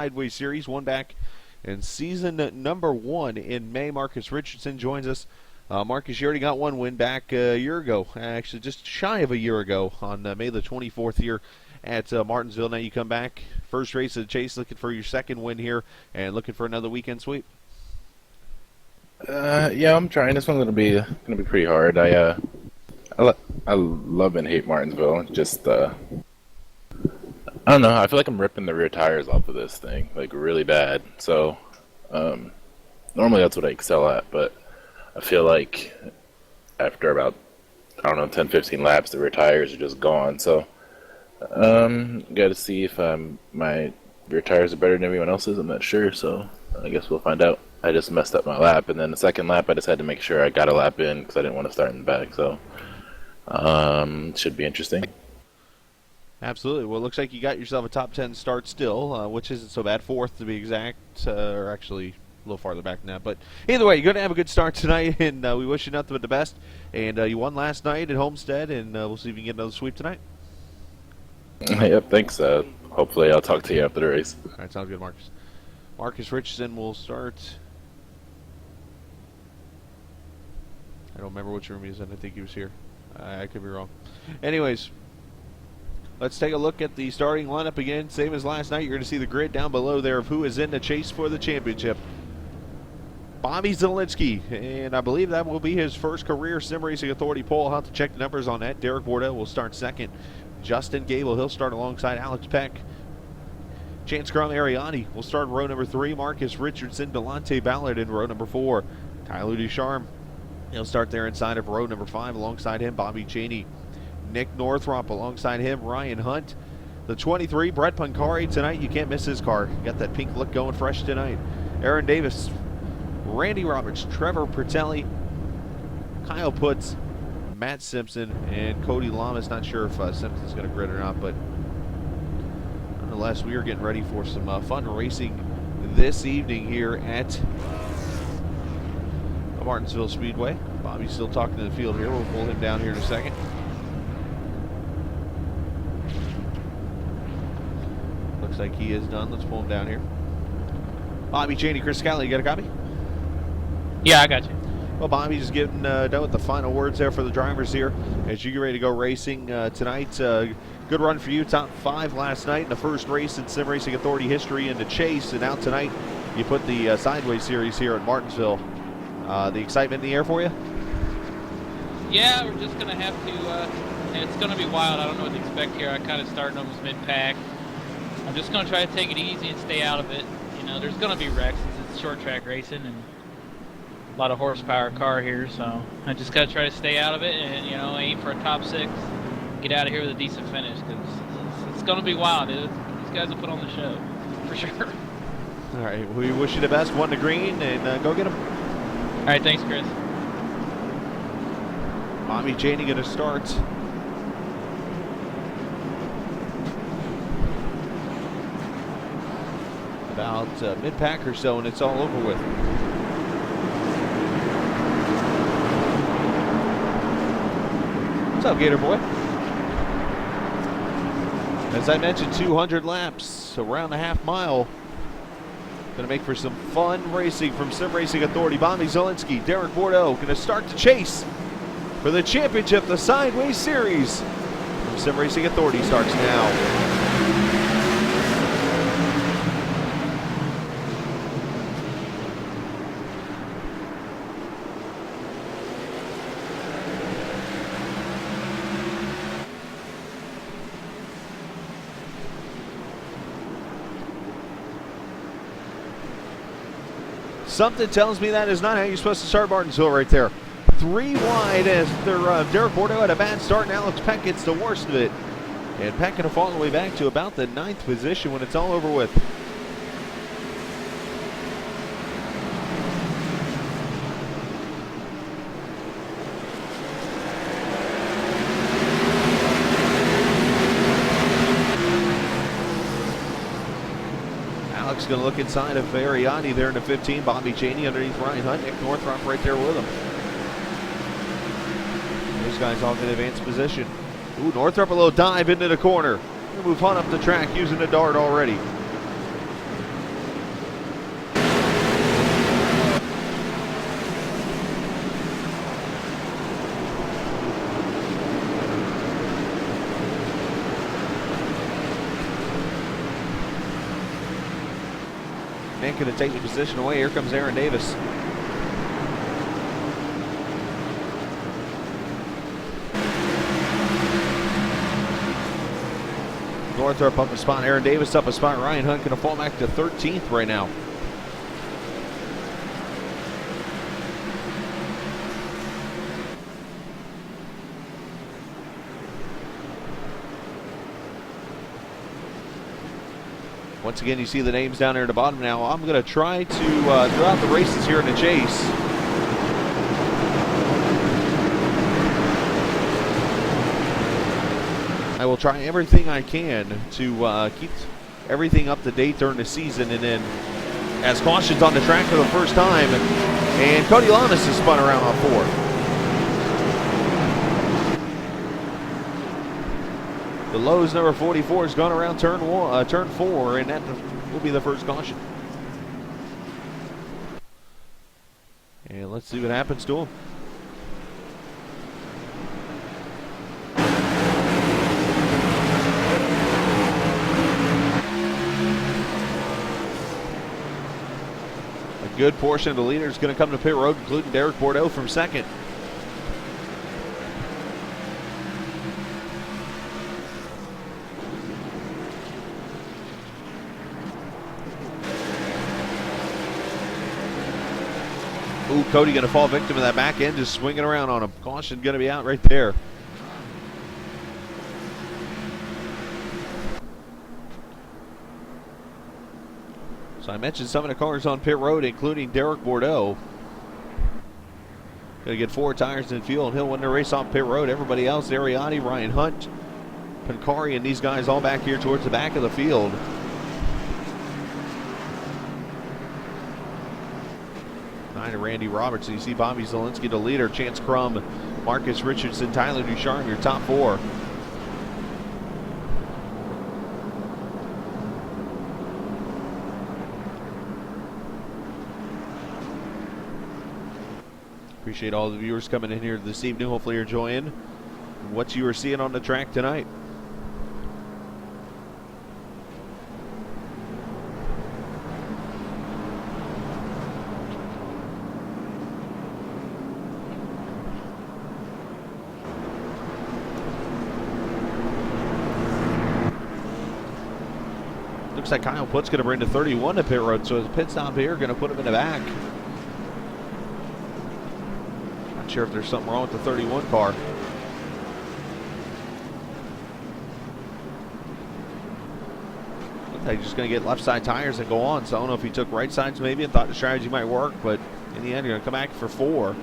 Sideways Series, one back in season number 1 in May. Marcus Richardson joins us. Marcus, you already got one win back a year ago, actually just shy of a year ago on May the 24th here at Martinsville. Now you come back, first race of the Chase, looking for your second win here and looking for another weekend sweep. Yeah, I'm trying. This one's gonna be pretty hard. I love and hate Martinsville. Just I don't know. I feel like I'm ripping the rear tires off of this thing, like really bad. So normally that's what I excel at, but I feel like after about, I don't know, 10, 15 laps, the rear tires are just gone. So got to see if my rear tires are better than everyone else's. I'm not sure, so I guess we'll find out. I just messed up my lap, and then the second lap I just had to make sure I got a lap in because I didn't want to start in the back. So should be interesting. Absolutely. Well, it looks like you got yourself a top 10 start still, which isn't so bad. Fourth to be exact, or actually a little farther back than that. But either way, you're going to have a good start tonight, and we wish you nothing but the best. And you won last night at Homestead, and we'll see if you can get another sweep tonight. Yep, thanks. Hopefully I'll talk to you after the race. All right, sounds good, Marcus. Marcus Richardson will start. I don't remember which room he was in. I think he was here. I could be wrong. Anyways, let's take a look at the starting lineup again. Same as last night. You're going to see the grid down below there of who is in the chase for the championship. Bobby Zielinski, and I believe that will be his first career Sim Racing Authority pole. I'll have to check the numbers on that. Derek Bordeaux will start second. Justin Gable, he'll start alongside Alex Peck. Chance Grum Ariani will start in row number 3. Marcus Richardson, Delonte Ballard in row number 4. Tyler Ducharme, he'll start there inside of row number 5. Alongside him, Bobby Cheney. Nick Northrop alongside him, Ryan Hunt. The 23, Brett Pancari tonight. You can't miss his car. Got that pink look going fresh tonight. Aaron Davis, Randy Roberts, Trevor Pertelli, Kyle Putz, Matt Simpson, and Cody Lamas. Not sure if Simpson's going to grid or not, but nonetheless, we are getting ready for some fun racing this evening here at the Martinsville Speedway. Bobby's still talking to the field here. We'll pull him down here in a second. Looks like he is done. Let's pull him down here. Bobby Cheney, Chris Scally, you got a copy? Yeah, I got you. Well, Bobby's getting done with the final words there for the drivers here as you get ready to go racing tonight. Good run for you. Top 5 last night in the first race in Sim Racing Authority history in the Chase. And now tonight you put the Sideways Series here at Martinsville. The excitement in the air for you? Yeah, we're just going to have to, it's going to be wild. I don't know what to expect here. I kind of started almost mid-pack. I'm just going to try to take it easy and stay out of it. You know, there's going to be wrecks. It's short track racing and a lot of horsepower car here, so I just got to try to stay out of it and, you know, aim for a top 6, get out of here with a decent finish because it's going to be wild. These guys will put on the show, for sure. All right, we wish you the best. 1 to green, and go get them. All right, thanks, Chris. Bobby Cheney going to start. About mid-pack or so, and it's all over with. What's up, Gator Boy? As I mentioned, 200 laps, around a half mile. Going to make for some fun racing from Sim Racing Authority. Bobby Zielinski, Derek Bordeaux going to start the chase for the championship, the Sideways Series. From Sim Racing Authority starts now. Something tells me that is not how you're supposed to start Martinsville right there. 3 wide as Derek Bordeaux had a bad start, and Alex Peck gets the worst of it. And Peck going to fall all the way back to about the 9th position when it's all over with. Going to look inside of Ariani there in the 15. Bobby Cheney underneath Ryan Hunt. Nick Northrop right there with him. Those guys all in advanced position. Ooh, Northrop a little dive into the corner. We'll move Hunt up the track using the dart already. Nick going to take the position away. Here comes Aaron Davis. Northrop up a spot. Aaron Davis up a spot. Ryan Hunt going to fall back to 13th right now. Once again, you see the names down there at the bottom now. I'm going to try to, throughout the races here in the chase, I will try everything I can to keep everything up to date during the season. And then, as caution's on the track for the first time, and Cody Lamas has spun around on 4. The Lowe's number 44 has gone around turn 4, and that will be the first caution. And let's see what happens to him. A good portion of the leader is going to come to pit road, including Derek Bordeaux from second. Ooh, Cody going to fall victim of that back end, just swinging around on him. Caution going to be out right there. So I mentioned some of the cars on pit road, including Derek Bordeaux. Going to get 4 tires in fuel, and he'll win the race off pit road. Everybody else, Ariati, Ryan Hunt, Pancari, and these guys all back here towards the back of the field. Randy Robertson. You see Bobby Zielinski, the leader, Chance Crum, Marcus Richardson, Tyler Ducharme, your top 4. Appreciate all the viewers coming in here this evening. Hopefully you're enjoying what you are seeing on the track tonight. Looks like Kyle Putt's going to bring the 31 to pit road, so his pit stop here going to put him in the back. Not sure if there's something wrong with the 31 car. Looks like he's just going to get left side tires and go on, so I don't know if he took right sides maybe and thought the strategy might work, but in the end, you're going to come back for 4.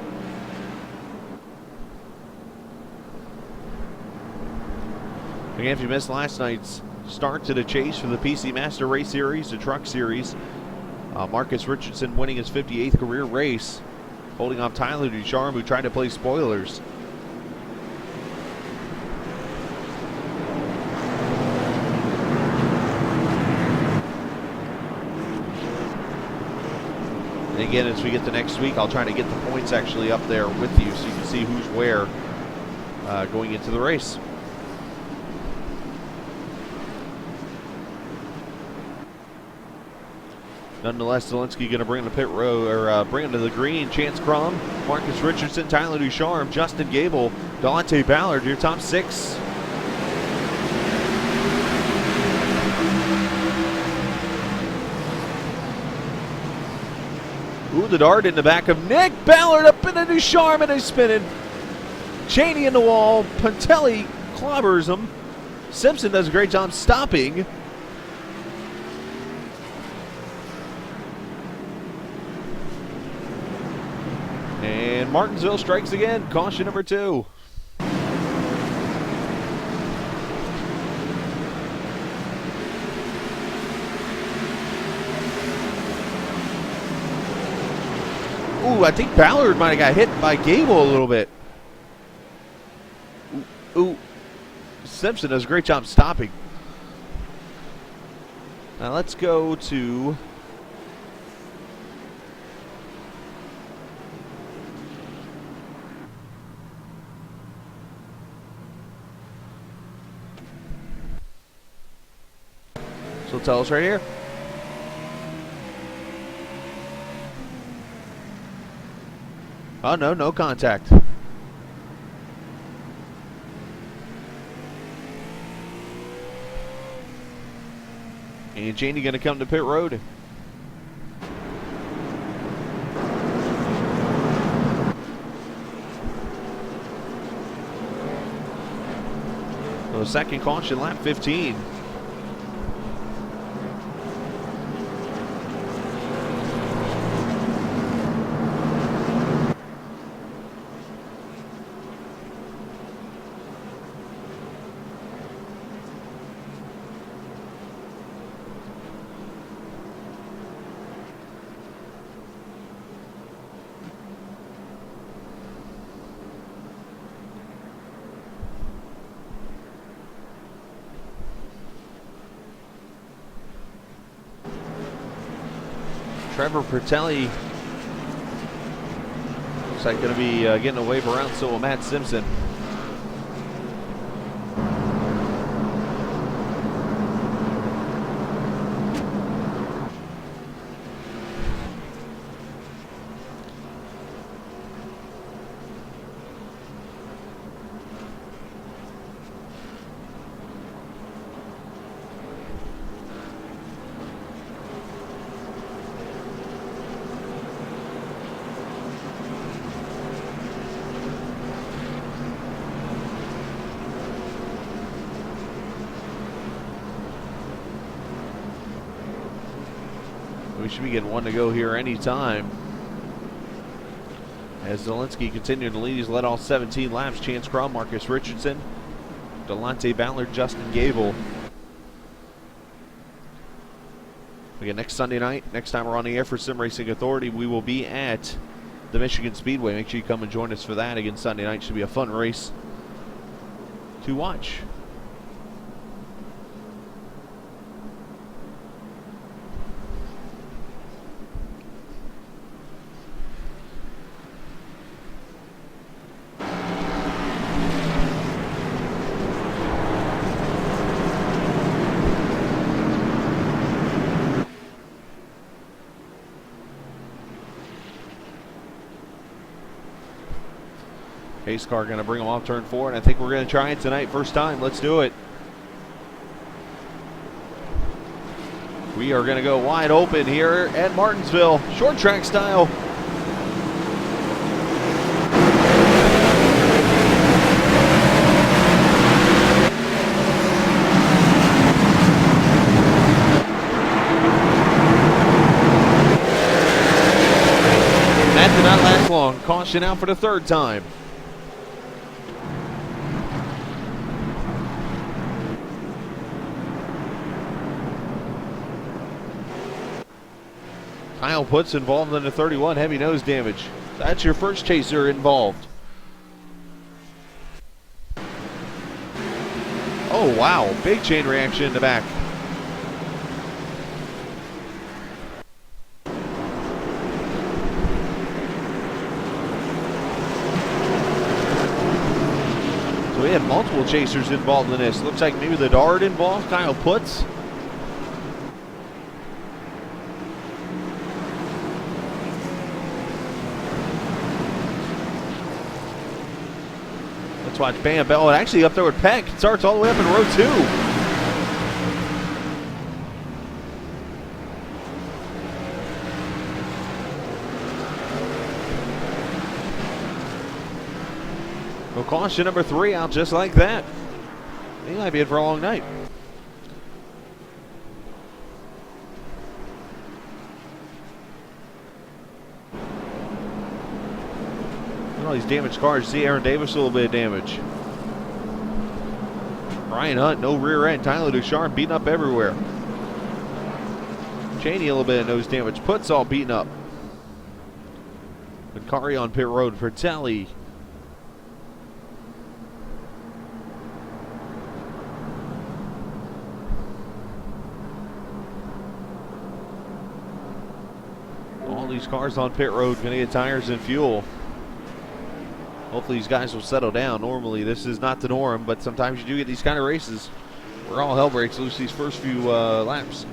Again, if you missed last night's start to the chase for the PC Master Race Series, the Truck Series, Marcus Richardson winning his 58th career race, holding off Tyler Ducharme, who tried to play spoilers. And again, as we get to next week, I'll try to get the points actually up there with you so you can see who's where going into the race. Nonetheless, Zielinski going to bring the pit road, or bring him to the green. Chance Crum, Marcus Richardson, Tyler Ducharme, Justin Gable, Dante Ballard, your top 6. Ooh, the dart in the back of Nick Ballard up into Ducharme, and he's spinning. Cheney in the wall. Pantelli clobbers him. Simpson does a great job stopping. And Martinsville strikes again. Caution number 2. Ooh, I think Ballard might have got hit by Gable a little bit. Ooh. Simpson does a great job stopping. Now let's go to so tell us right here. Oh, no, no contact. And Cheney going to come to pit road. So second caution, lap 15. Trevor Pertelli looks like going to be getting a wave around, so will Matt Simpson. We should be getting one to go here anytime. As Zelensky continuing to lead, he's led all 17 laps. Chance Crum, Marcus Richardson, Delonte Ballard, Justin Gable. Again, next Sunday night, next time we're on the air for Sim Racing Authority, we will be at the Michigan Speedway. Make sure you come and join us for that. Again, Sunday night should be a fun race to watch. Pace car going to bring them off turn 4, and I think we're going to try it tonight. First time. Let's do it. We are going to go wide open here at Martinsville, short track style. That did not last long. Caution out for the third time. Kyle Putz involved in the 31, heavy nose damage. That's your first chaser involved. Oh, wow. Big chain reaction in the back. So we have multiple chasers involved in this. Looks like maybe the Dart involved, Kyle Putz. Let's watch Bam Bell. Actually up there with Peck. It starts all the way up in row 2. Well, caution number 3 out just like that. He might be in for a long night. All these damaged cars. See Aaron Davis, a little bit of damage. Ryan Hunt, no rear end. Tyler Ducharme beaten up everywhere. Cheney, a little bit of nose damage. Putz all beaten up. Macari on pit road for Telly. All these cars on pit road going to get tires and fuel. Hopefully these guys will settle down. Normally this is not the norm, but sometimes you do get these kind of races where all hell breaks loose these first few laps.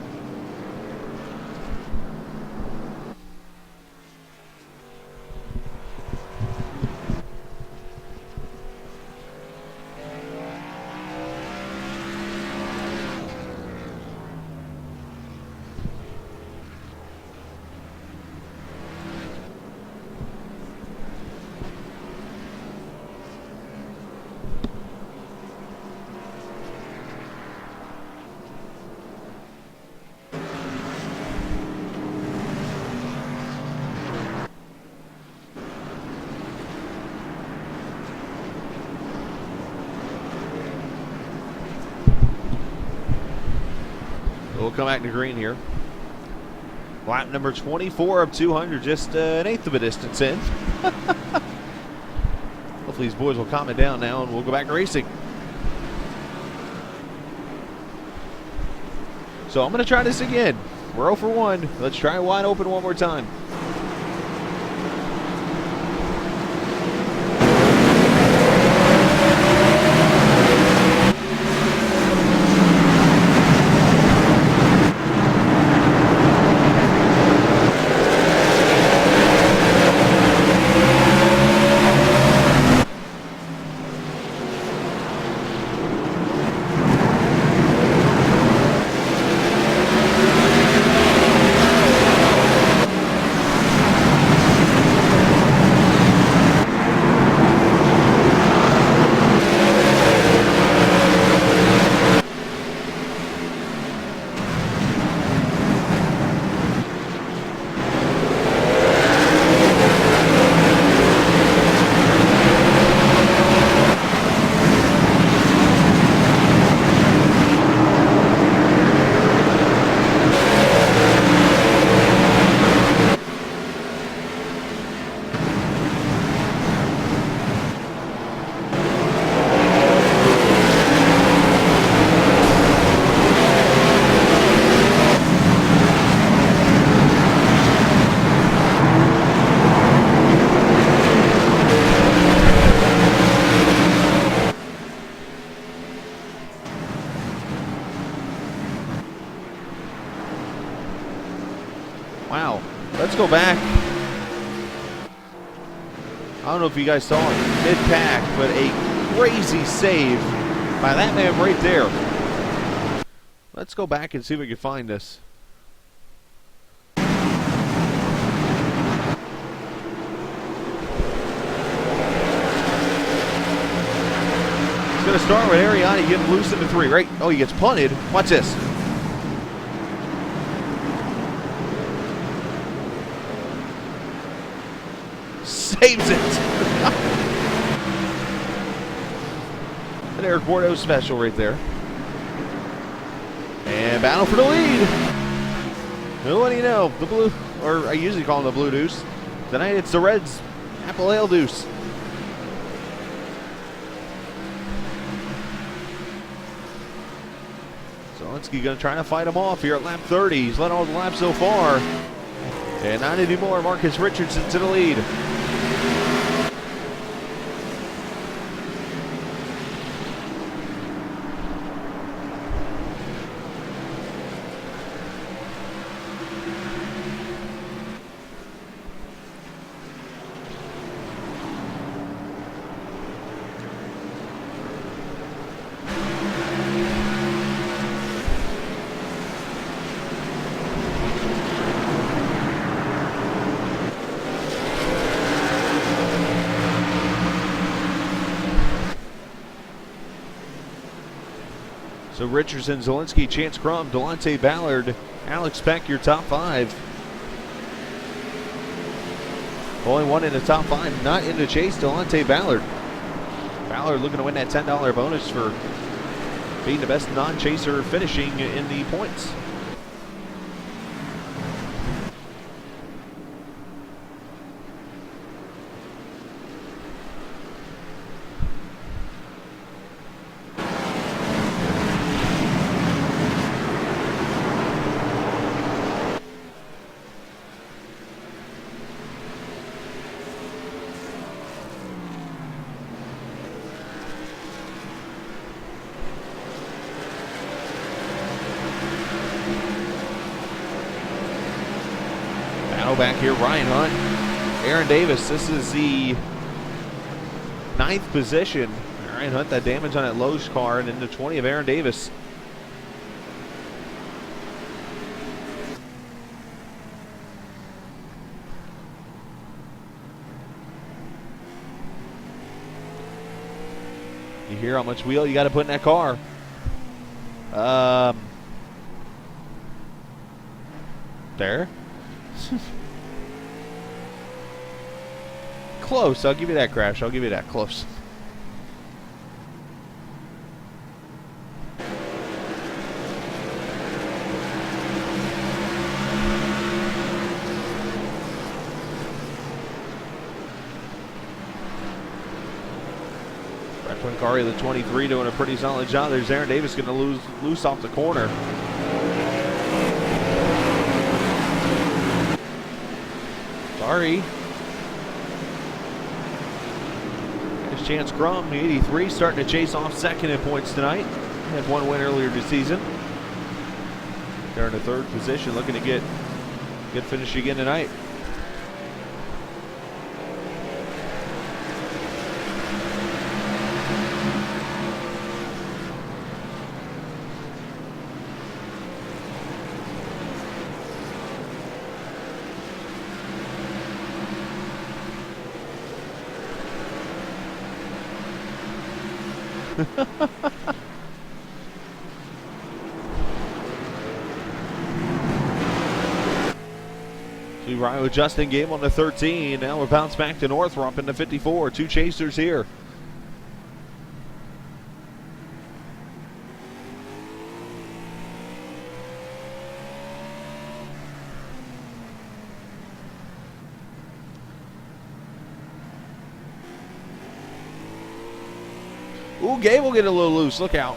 come back to green here. Lap number 24 of 200, just an eighth of a distance in. Hopefully these boys will calm it down now and we'll go back racing. So I'm going to try this again. We're 0 for 1. Let's try wide open one more time. Wow. Let's go back. I don't know if you guys saw it mid-pack, but a crazy save by that man right there. Let's go back and see if we can find this. It's going to start with Ariani getting loose into 3, right? Oh, he gets punted. Watch this. Saves it. An Eric Bordeaux special right there. And battle for the lead. What do you know? The blue, or I usually call them the blue deuce. Tonight it's the Reds apple ale deuce. Zelensky going to try to fight him off here at lap 30. He's led all the laps so far. And not anymore. Marcus Richardson to the lead. So Richardson, Zelensky, Chance Crum, Delonte Ballard, Alex Peck, your top 5. Only one in the top 5, not in the chase, Delonte Ballard. Ballard looking to win that $10 bonus for being the best non-chaser finishing in the points. Back here, Ryan Hunt, Aaron Davis. This is the 9th position. Ryan Hunt, that damage on that Lowe's car, and then the 20 of Aaron Davis. You hear how much wheel you got to put in that car. There. Close. I'll give you that, Crash. I'll give you that. Close. Pancari, the 23, doing a pretty solid job. There's Aaron Davis going to lose loose off the corner. Sorry. There's Chance Crum, the 83, starting to chase off second in points tonight. Had one win earlier this season. They're in the third position, looking to get good finish again tonight. We ride with Justin Gable on the 13. Now we're bounced back to Northrop in the 54. Two chasers here. Ooh, Gable get a little loose. Look out.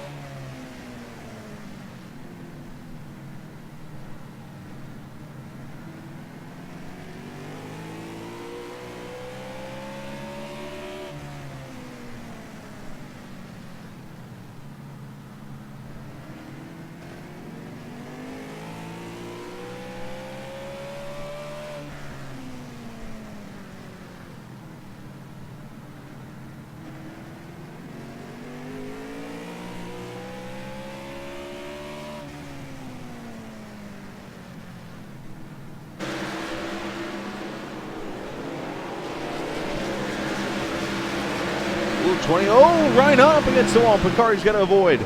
Ooh, 20. Oh, right up against the wall. Picari's got to avoid.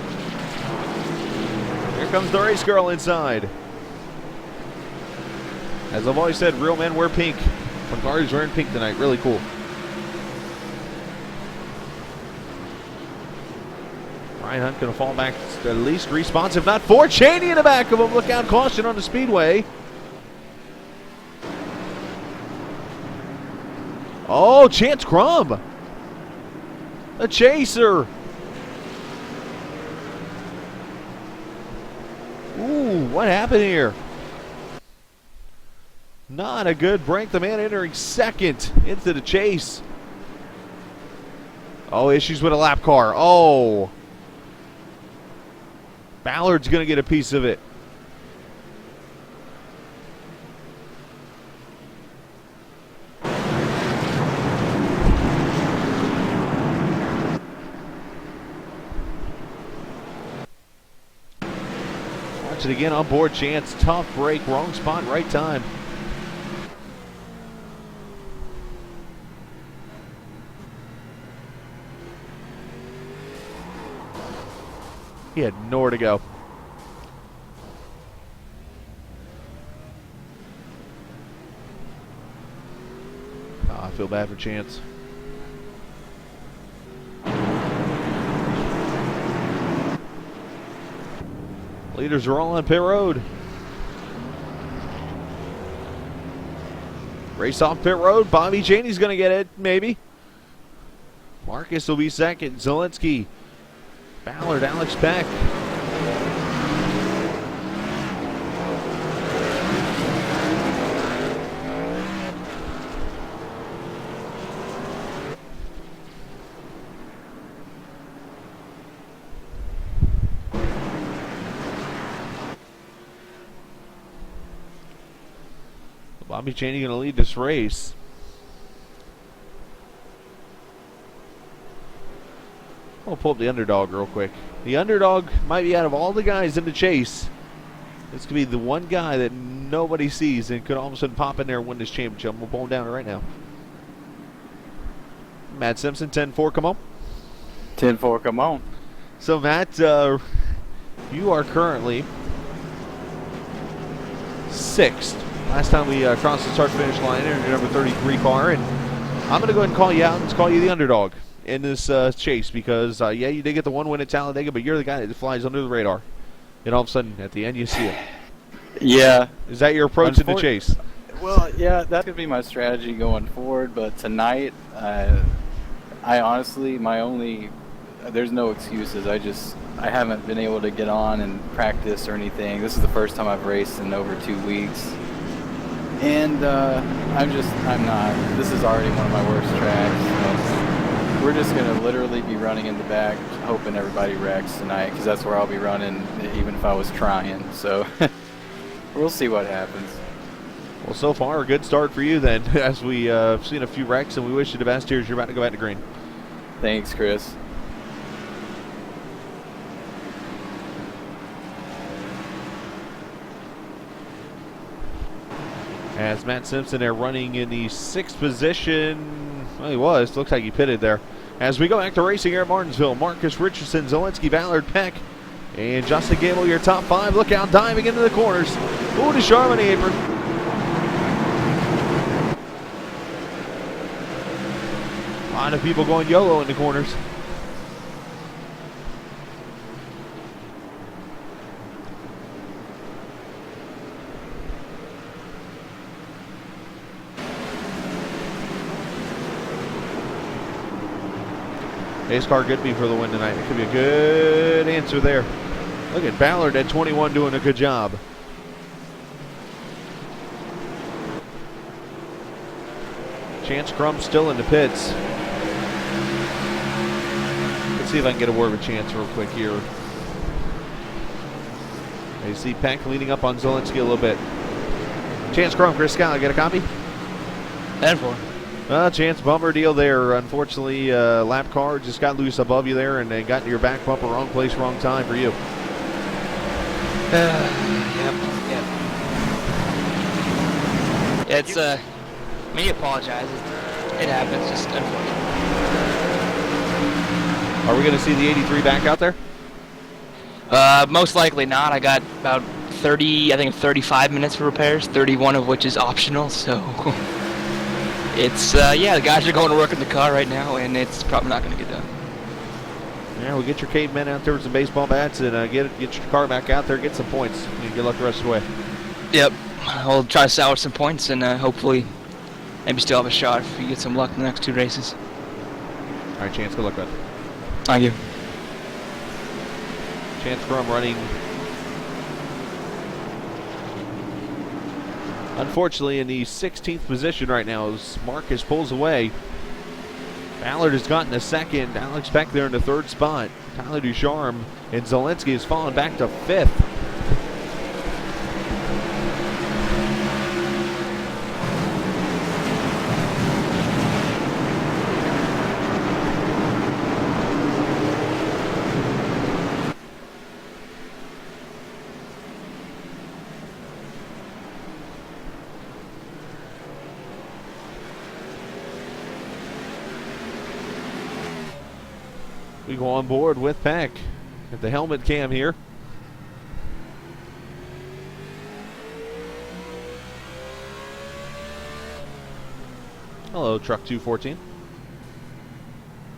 Here comes the race girl inside. As I've always said, real men wear pink. Picari's wearing pink tonight. Really cool. Ryan Hunt going to fall back at least responsive. Not four. Cheney in the back of him. Look out. Caution on the speedway. Oh, Chance Crum. A chaser. Ooh, what happened here? Not a good break. The man entering second into the chase. Oh, issues with a lap car. Oh. Ballard's going to get a piece of it. Watch it again on board. Chance, tough break, wrong spot, right time. He had nowhere to go. Oh, I feel bad for Chance. Leaders are all on pit road. Race off pit road. Bobby Cheney's going to get it, maybe. Marcus will be second. Zelensky. Ballard, Alex Peck. Bobby Cheney going to lead this race. I'll pull up the underdog real quick. The underdog might be out of all the guys in the chase. This could be the one guy that nobody sees and could all of a sudden pop in there and win this championship. We'll pull him down right now. Matt Simpson, 10-4, come on. 10-4, come on. So, Matt, you are currently 6th. Last time we crossed the start-finish line in your number 33 car, and I'm going to go ahead and call you out and call you the underdog in this chase because, yeah, you did get the one win at Talladega, but you're the guy that flies under the radar. And all of a sudden, at the end, you see it. Yeah. Is that your approach to the chase? Well, yeah, that's going to be my strategy going forward, but tonight, I honestly, my only there's no excuses. I haven't been able to get on and practice or anything. This is the first time I've raced in over 2 weeks. And I'm not. This is already one of my worst tracks. So we're just going to literally be running in the back, hoping everybody wrecks tonight, because that's where I'll be running, even if I was trying. So we'll see what happens. Well, so far, a good start for you then, as we've seen a few wrecks, and we wish you the best here as you're about to go back to green. Thanks, Chris. As Matt Simpson there running in the 6th position. Well, he was. Looks like he pitted there. As we go back to racing here at Martinsville, Marcus Richardson, Zelensky, Ballard, Peck, and Justin Gable, your top 5. Look out, diving into the corners. Ooh, Ducharme on the apron. A lot of people going YOLO in the corners. Ace car Goodby for the win tonight. It could be a good answer there. Look at Ballard at 21 doing a good job. Chance Crum still in the pits. Let's see if I can get a word with Chance real quick here. You see Peck leaning up on Zelensky a little bit. Chance Crum, Chris Scott, get a copy? And for. Chance, bumper deal there. Unfortunately, lap car just got loose above you there, and they got into your back bumper. Wrong place, wrong time for you. Yep. It's, me apologize. It happens, just unfortunate. Are we going to see the 83 back out there? Most likely not. I got about 35 minutes for repairs, 31 of which is optional, so it's, yeah, the guys are going to work in the car right now, and it's probably not going to get done. Yeah, we'll get your cavemen out there with some baseball bats and get your car back out there, get some points, and good luck the rest of the way. Yep. I'll try to salvage some points and hopefully maybe still have a shot if we get some luck in the next 2 races. All right, Chance, good luck, bud. Thank you. Chance Crum running, unfortunately, in the 16th position right now as Marcus pulls away. Ballard has gotten a 2nd. Alex Peck there in the 3rd spot. Tyler Ducharme and Zelensky has fallen back to 5th. We go on board with Peck at the helmet cam here. Hello, truck 214.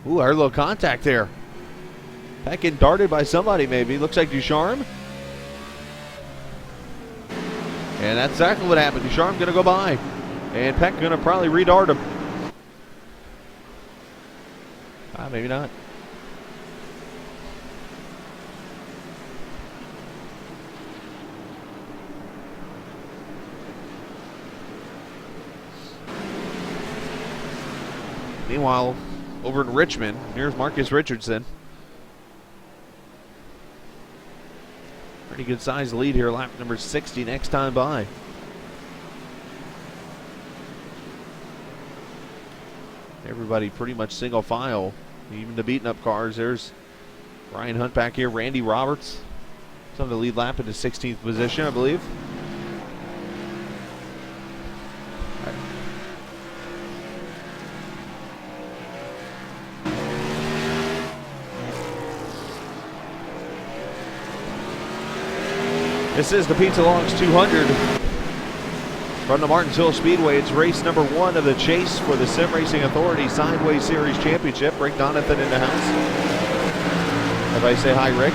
Ooh, I heard a little contact there. Peck getting darted by somebody maybe. Looks like Ducharme. And that's exactly what happened. Ducharme going to go by. And Peck going to probably re-dart him. Maybe not. Meanwhile, over in Richmond, here's Marcus Richardson. Pretty good size lead here, lap number 60 next time by. Everybody pretty much single file, even the beaten up cars. There's Brian Hunt back here, Randy Roberts. He's on the lead lap in the 16th position, I believe. This is the Pizza Longs 200 from the Martinsville Speedway. It's race number 1 of the chase for the Sim Racing Authority Sideways Series Championship. Rick Donathan in the house. Everybody say hi, Rick.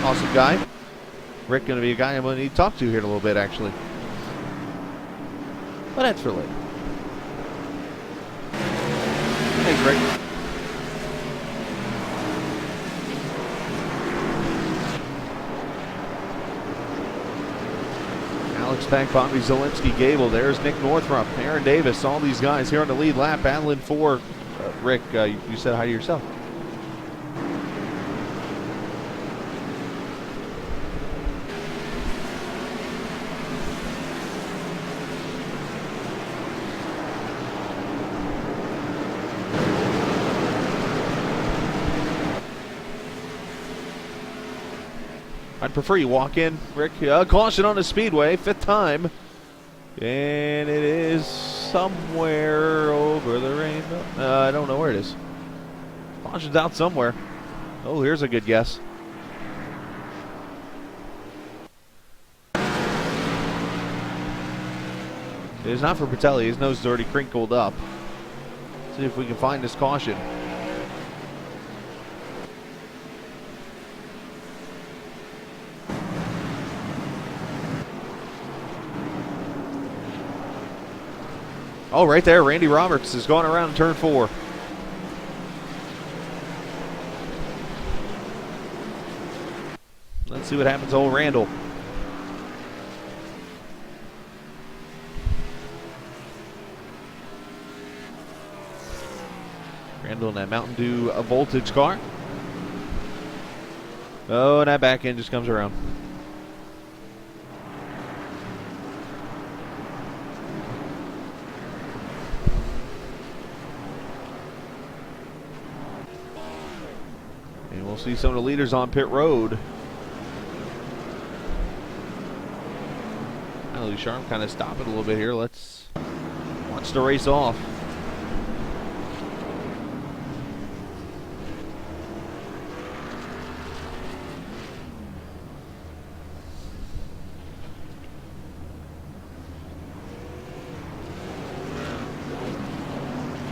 Awesome guy. Rick going to be a guy I'm going to need to talk to here in a little bit, actually. But that's for later. Thanks, Rick. Pack, Bobby Zielinski, Gable. There's Nick Northrup, Aaron Davis. All these guys here on the lead lap battling for Rick. You said hi to yourself. I'd prefer you walk in, Rick. Caution on the speedway, 5th time. And it is somewhere over the rainbow. I don't know where it is. Caution's out somewhere. Oh, here's a good guess. It is not for Patelli. His nose is already crinkled up. See if we can find this caution. Oh, right there, Randy Roberts is going around turn 4. Let's see what happens to old Randall. Randall in that Mountain Dew voltage car. Oh, and that back end just comes around. And we'll see some of the leaders on pit road. Lee Sharp kind of stop it a little bit here. Let's watch the race off.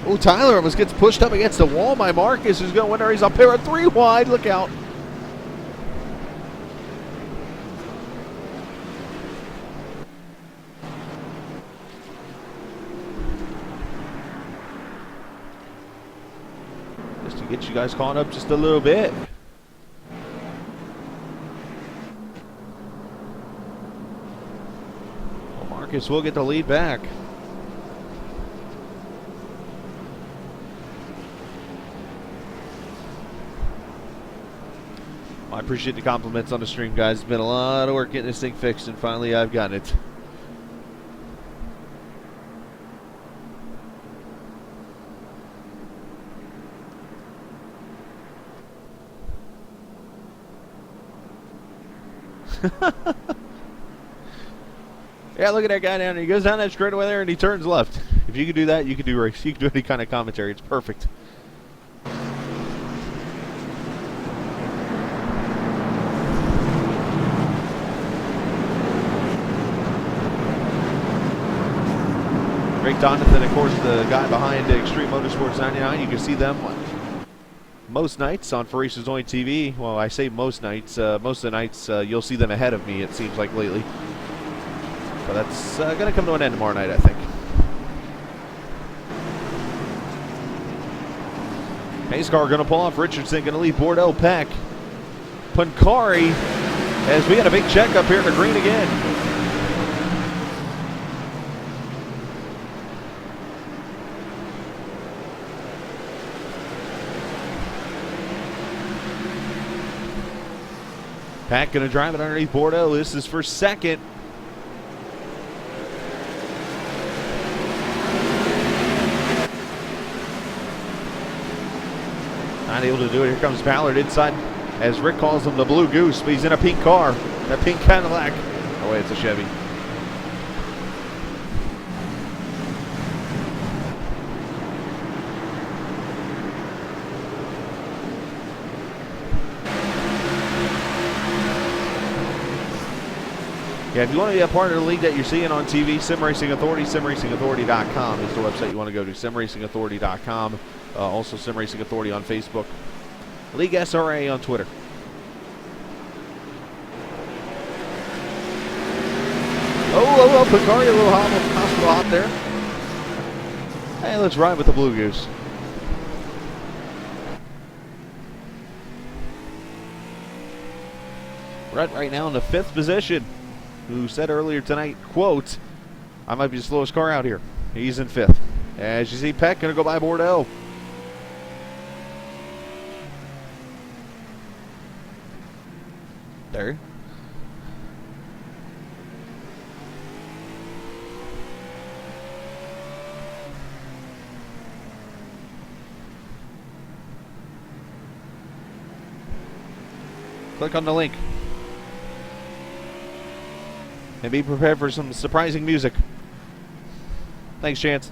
Oh, Tyler almost gets pushed up against the wall by Marcus, who's going to win the race on pit road. 3 wide. Look out. Just to get you guys caught up just a little bit. Well, Marcus will get the lead back. I appreciate the compliments on the stream, guys. It's been a lot of work getting this thing fixed, and finally I've gotten it. Yeah, look at that guy down there. He goes down that straightaway there and he turns left. If you could do that, you could do race. You could do any kind of commentary. It's perfect. Greg Donathan, of course, the guy behind Extreme Motorsports 99. You can see them most nights on Farisa's Only TV. Well, I say most nights. Most of the nights you'll see them ahead of me, it seems like lately. But that's going to come to an end tomorrow night, I think. Pace car going to pull off. Richardson going to lead Bordeaux Peck. Pancari, as we got a big check up here in the green again. Pack going to drive it underneath Bordeaux. This is for second. Not able to do it. Here comes Ballard inside, as Rick calls him, the Blue Goose, but he's in a pink car, a pink Cadillac. Oh wait, it's a Chevy. Yeah, if you want to be a part of the league that you're seeing on TV, Sim Racing Authority, simracingauthority.com is the website you want to go to, simracingauthority.com. Also Sim Racing Authority on Facebook. League SRA on Twitter. Oh, Picari, a little hospital hop there. Hey, let's ride with the Blue Goose. We're right now in the 5th position. who said earlier tonight, quote, "I might be the slowest car out here." He's in 5th. As you see, Peck going to go by Bordeaux. There. Click on the link. And be prepared for some surprising music. Thanks, Chance.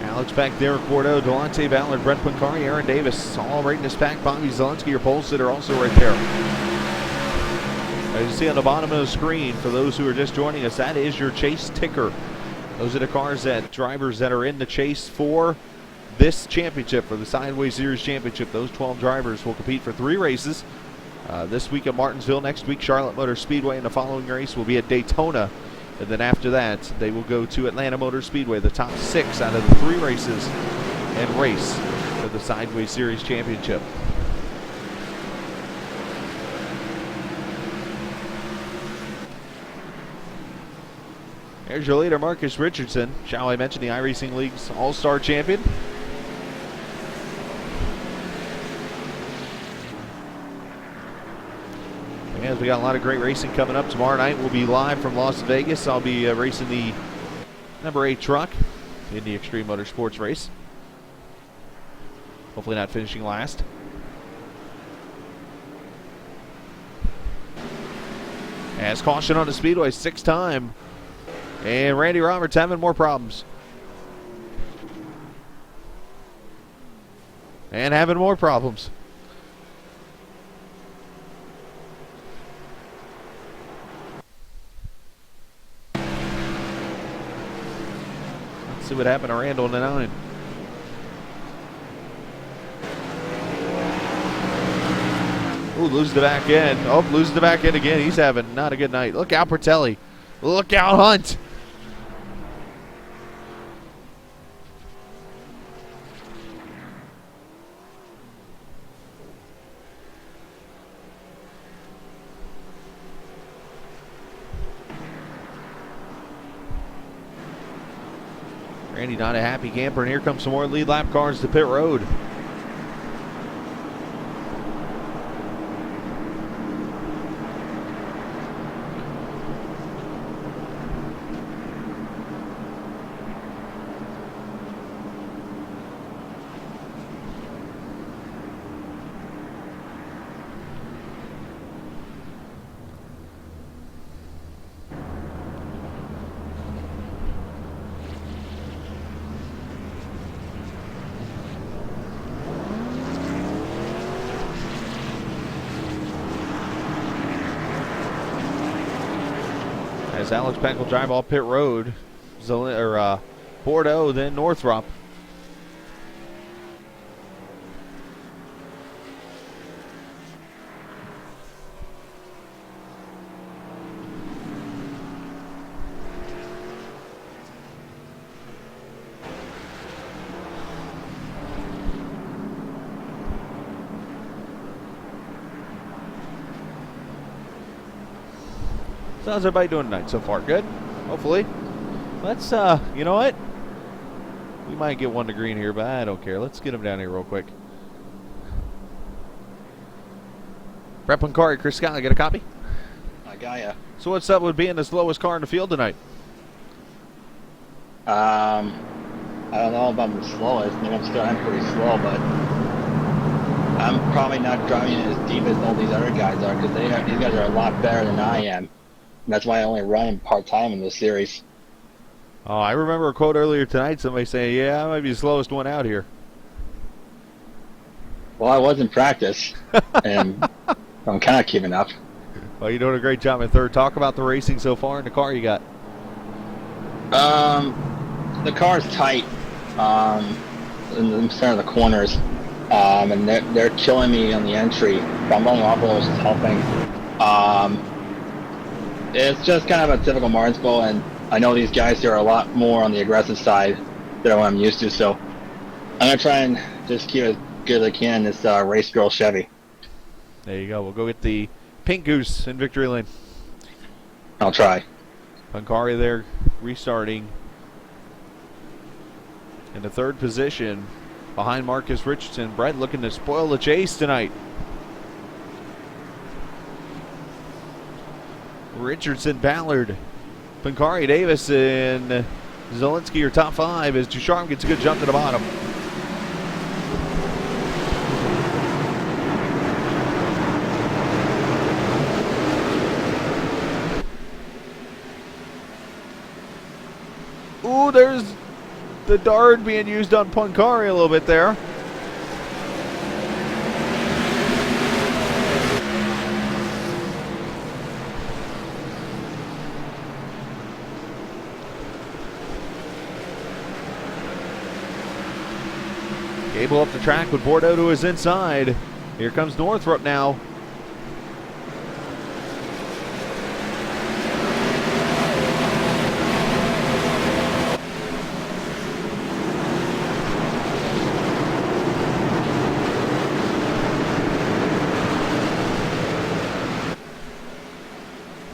Alex Beck, Derek Bordeaux, Delonte Ballard, Brent Pancari, Aaron Davis, all right in this pack. Bobby Zelensky, your pole sitter, also right there. As you see on the bottom of the screen, for those who are just joining us, that is your chase ticker. Those are the cars that drivers that are in the chase for this championship, for the Sideways Series Championship. Those 12 drivers will compete for 3 races. This week at Martinsville, next week Charlotte Motor Speedway, and the following race will be at Daytona. And then after that, they will go to Atlanta Motor Speedway. The top 6 out of the 3 races and race for the Sideways Series Championship. There's your leader, Marcus Richardson. Shall I mention the iRacing League's All-Star champion? As we got a lot of great racing coming up tomorrow night. We'll be live from Las Vegas. I'll be racing the number 8 truck in the Extreme Motorsports race. Hopefully not finishing last. As caution on the speedway, 6th time. And Randy Roberts having more problems. And having more problems. Let's see what happened to Randall in the 9. Ooh, loses the back end. Oh, loses the back end again. He's having not a good night. Look out, Pertelli. Look out, Hunt. Randy not a happy camper, and here comes some more lead lap cars to pit road. As Alex Peck will drive off pit road, Bordeaux, then Northrop. So how's everybody doing tonight so far? Good? Hopefully. Let's, you know what? We might get one to green here, but I don't care. Let's get him down here real quick. Brett Pancari, Chris Scott, get a copy? I got ya. So what's up with being the slowest car in the field tonight? I don't know about the slowest. I mean, I'm pretty slow, but I'm probably not driving as deep as all these other guys are, because these guys are a lot better than I am. And that's why I only run part-time in this series. Oh, I remember a quote earlier tonight, somebody saying, yeah, I might be the slowest one out here. Well, I was in practice, and I'm kind of keeping up. Well, you're doing a great job in 3rd. Talk about the racing so far and the car you got. The car's tight in the center of the corners, and they're killing me on the entry. I'm running off those, it's helping. It's just kind of a typical Martinsville, and I know these guys here are a lot more on the aggressive side than what I'm used to, so I'm gonna try and just keep as good as I can in this race girl Chevy. There you go. We'll go get the Pink Goose in victory lane. I'll try. Pancari there restarting in the third position behind Marcus Richardson. Brett looking to spoil the chase tonight. Richardson, Ballard, Pancari, Davis, and Zelensky are top 5 as Ducharme gets a good jump to the bottom. Ooh, there's the dart being used on Pancari a little bit there. Gable up the track with Bordeaux to his inside. Here comes Northrop now.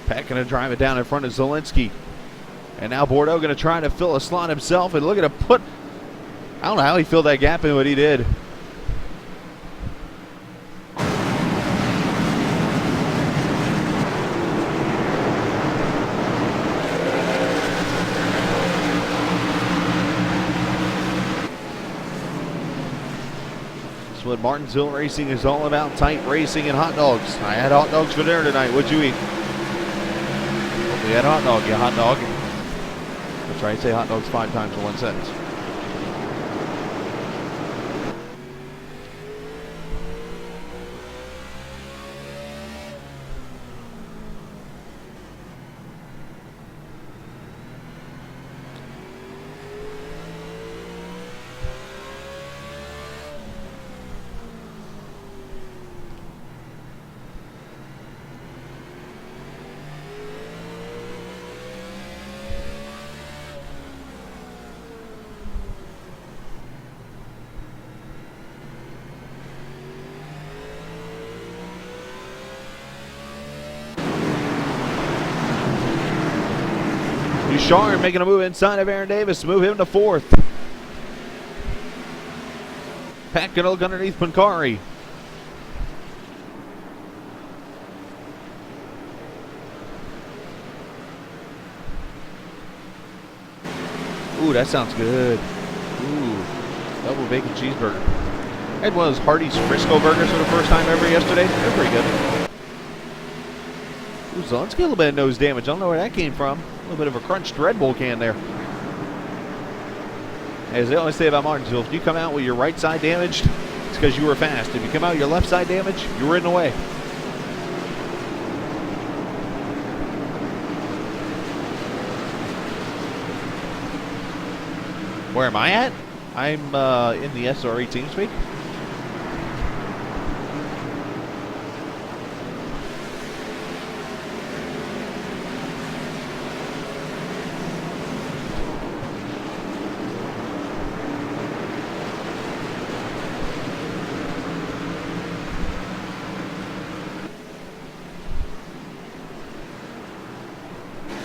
Peck going to drive it down in front of Zelensky. And now Bordeaux going to try to fill a slot himself. And look at him put... I don't know how he filled that gap in what he did. That's what Martinsville racing is all about. Tight racing and hot dogs. I had hot dogs for dinner tonight. What'd you eat? We had a hot dog. Yeah, hot dog. That's right. Say hot dogs 5 times in 1 sentence. Ducharme making a move inside of Aaron Davis to move him to 4th. Pat gonna look underneath Pancari. Ooh, that sounds good. Ooh, double bacon cheeseburger. I had one of those Hardee's Frisco burgers for the first time ever yesterday. They're pretty good. Ooh, Zelensky, a little bit of nose damage. I don't know where that came from. A little bit of a crunched Red Bull can there. As they always say about Martinsville, if you come out with your right side damaged, it's because you were fast. If you come out with your left side damaged, you were in the way. Where am I at? I'm in the SRA TeamSpeak.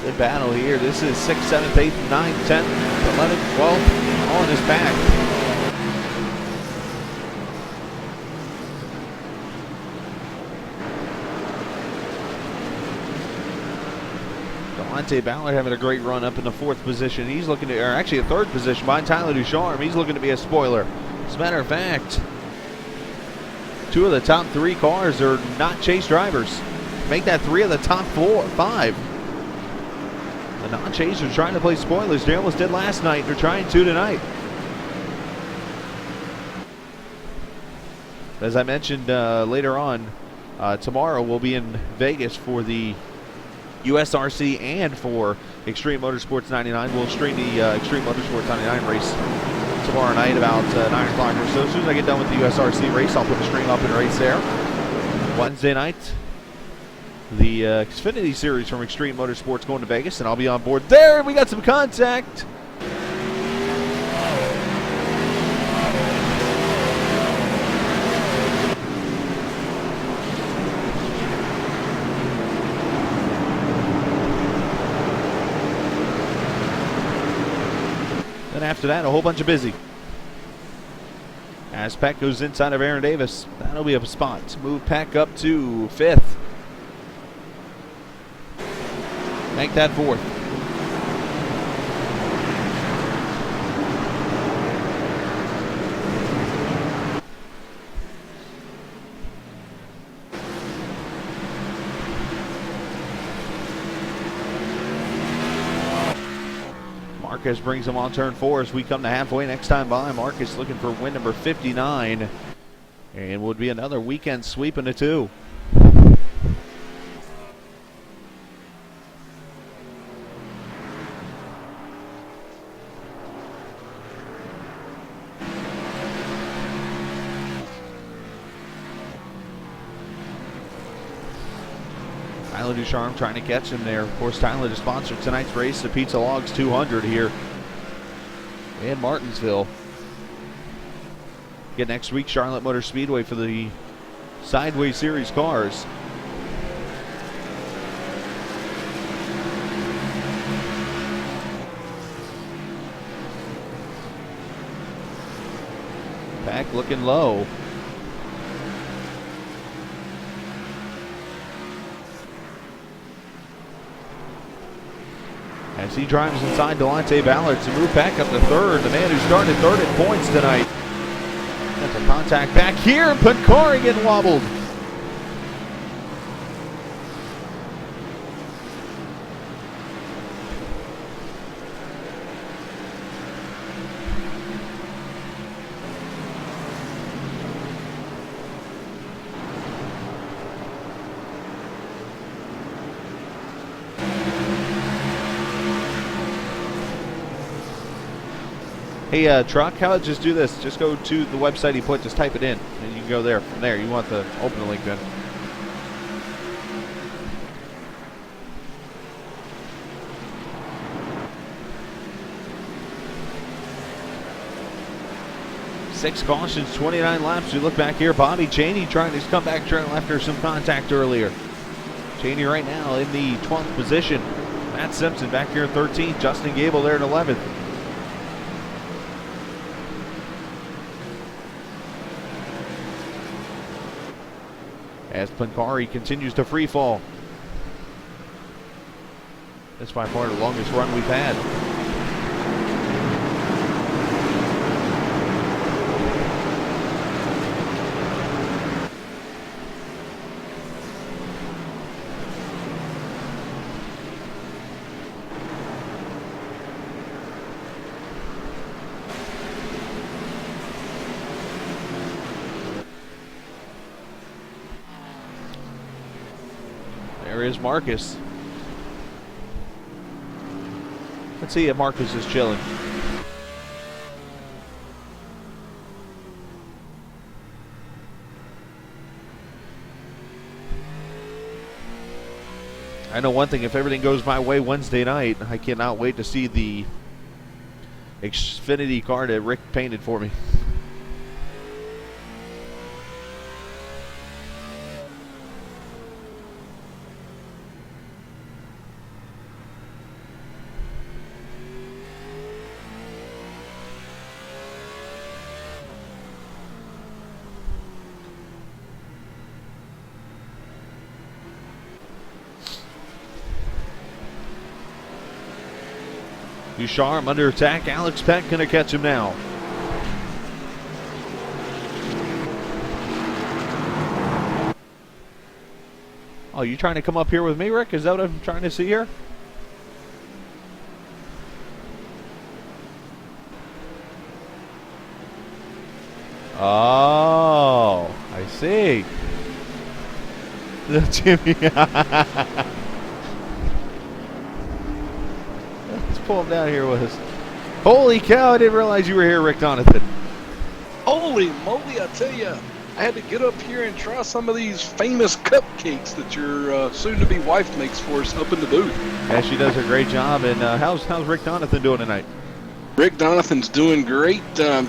Good battle here. This is 6th, 7th, 8th, 9th, 10th, 11th, 12th, all in his pack. Delonte Ballard having a great run up in the 4th position. He's looking to, or actually a 3rd position behind Tyler Ducharme. He's looking to be a spoiler. As a matter of fact, 2 of the top 3 cars are not chase drivers. Make that 3 of the top 5. The non-chasers trying to play spoilers. They almost did last night. They're trying to tonight. As I mentioned later on, tomorrow we'll be in Vegas for the USRC and for Extreme Motorsports 99. We'll stream the Extreme Motorsports 99 race tomorrow night about 9 o'clock or so. As soon as I get done with the USRC race, I'll put the stream up and race there. Wednesday night, the Xfinity Series from Extreme Motorsports going to Vegas, and I'll be on board there. And we got some contact. after that, a whole bunch of busy. As Peck goes inside of Aaron Davis, that'll be a spot to move Peck up to 5th. Make that 4th. Marcus brings him on turn 4 as we come to halfway. Next time by, Marcus looking for win number 59. And would be another weekend sweep into 2. Tyler Ducharme trying to catch him there. Of course, Tyler to sponsor tonight's race, the Pizza Logs 200 here in Martinsville. Get next week, Charlotte Motor Speedway for the Sideway Series cars. Pack looking low. As he drives inside Delonte Ballard to move back up to 3rd. The man who started 3rd in points tonight. That's a contact back here. Pancari getting wobbled. Hey, Truck, how about just do this? Just go to the website he put, just type it in, and you can go there. From there, you want the open the link then. Six cautions, 29 laps. We look back here. Bobby Cheney trying to come back trail after some contact earlier. Cheney right now in the 12th position. Matt Simpson back here in 13th. Justin Gable there in 11th. As Pancari continues to free fall. That's by far the longest run we've had. There is Marcus. Let's see if Marcus is chilling. I know one thing, if everything goes my way Wednesday night, I cannot wait to see the Xfinity car that Rick painted for me. Ducharme under attack. Alex Peck gonna catch him now. Oh, you trying to come up here with me, Rick? Is that what I'm trying to see here? Oh, I see. Jimmy. Pull him down here with us. Holy cow, I didn't realize you were here, Rick Donathan. Holy moly, I tell you, I had to get up here and try some of these famous cupcakes that your soon-to-be wife makes for us up in the booth. Yeah, she does a great job. And how's Rick Donathan doing tonight? Rick Donathan's doing great.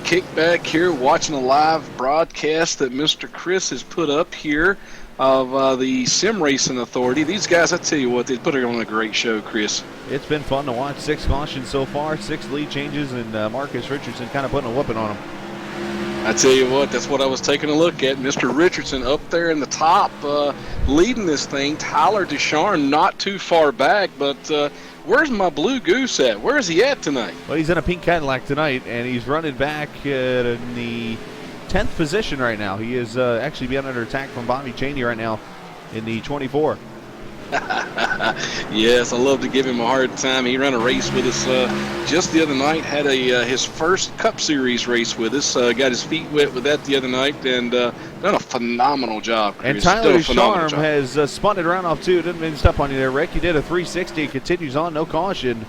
Kick back here watching a live broadcast that Mr. Chris has put up here of the Sim Racing Authority. These guys, I tell you what, they put on a great show, Chris. It's been fun to watch. 6 cautions so far, 6 lead changes, and Marcus Richardson kind of putting a whooping on him. I tell you what, that's what I was taking a look at. Mr. Richardson up there in the top, leading this thing. Tyler Descharnes not too far back, but where's my Blue Goose at? Where is he at tonight? Well, he's in a pink Cadillac tonight, and he's running back in the 10th position right now. He is actually being under attack from Bobby Cheney right now in the 24. Yes, I love to give him a hard time. He ran a race with us just the other night, had his first Cup Series race with us. Got his feet wet with that the other night, and done a phenomenal job, Chris. And Tyler Descharnes has spun it around off too. Didn't mean to step on you there, Rick. He did a 360 and continues on, no caution.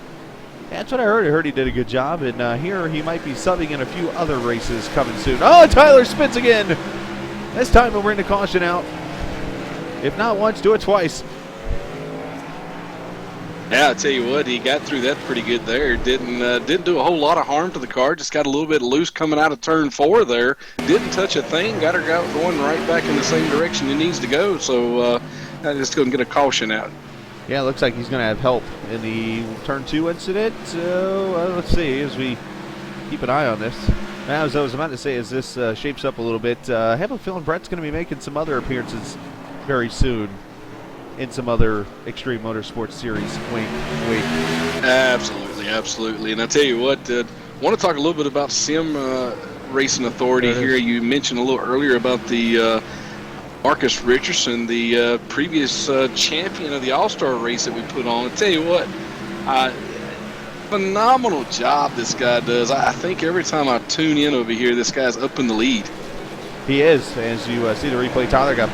That's what I heard. I heard he did a good job, and here he might be subbing in a few other races coming soon. Oh, Tyler spins again. This time we'll bring the caution out. If not once, do it twice. Yeah, I tell you what, he got through that pretty good there. Didn't do a whole lot of harm to the car. Just got a little bit loose coming out of turn 4 there. Didn't touch a thing. Got her going right back in the same direction he needs to go. So I'm just going to get a caution out. Yeah, it looks like he's going to have help in the turn 2 incident. So let's see as we keep an eye on this. Now, as I was about to say, as this shapes up a little bit, I have a feeling Brett's going to be making some other appearances very soon in some other Extreme Motorsports Series. Wink, wink. Absolutely, absolutely. And I tell you what, want to talk a little bit about Sim Racing Authority here. You mentioned a little earlier about the Marcus Richardson, the previous champion of the All-Star race that we put on. I tell you what, phenomenal job this guy does. I think every time I tune in over here, this guy's up in the lead. He is. As you see the replay, Tyler got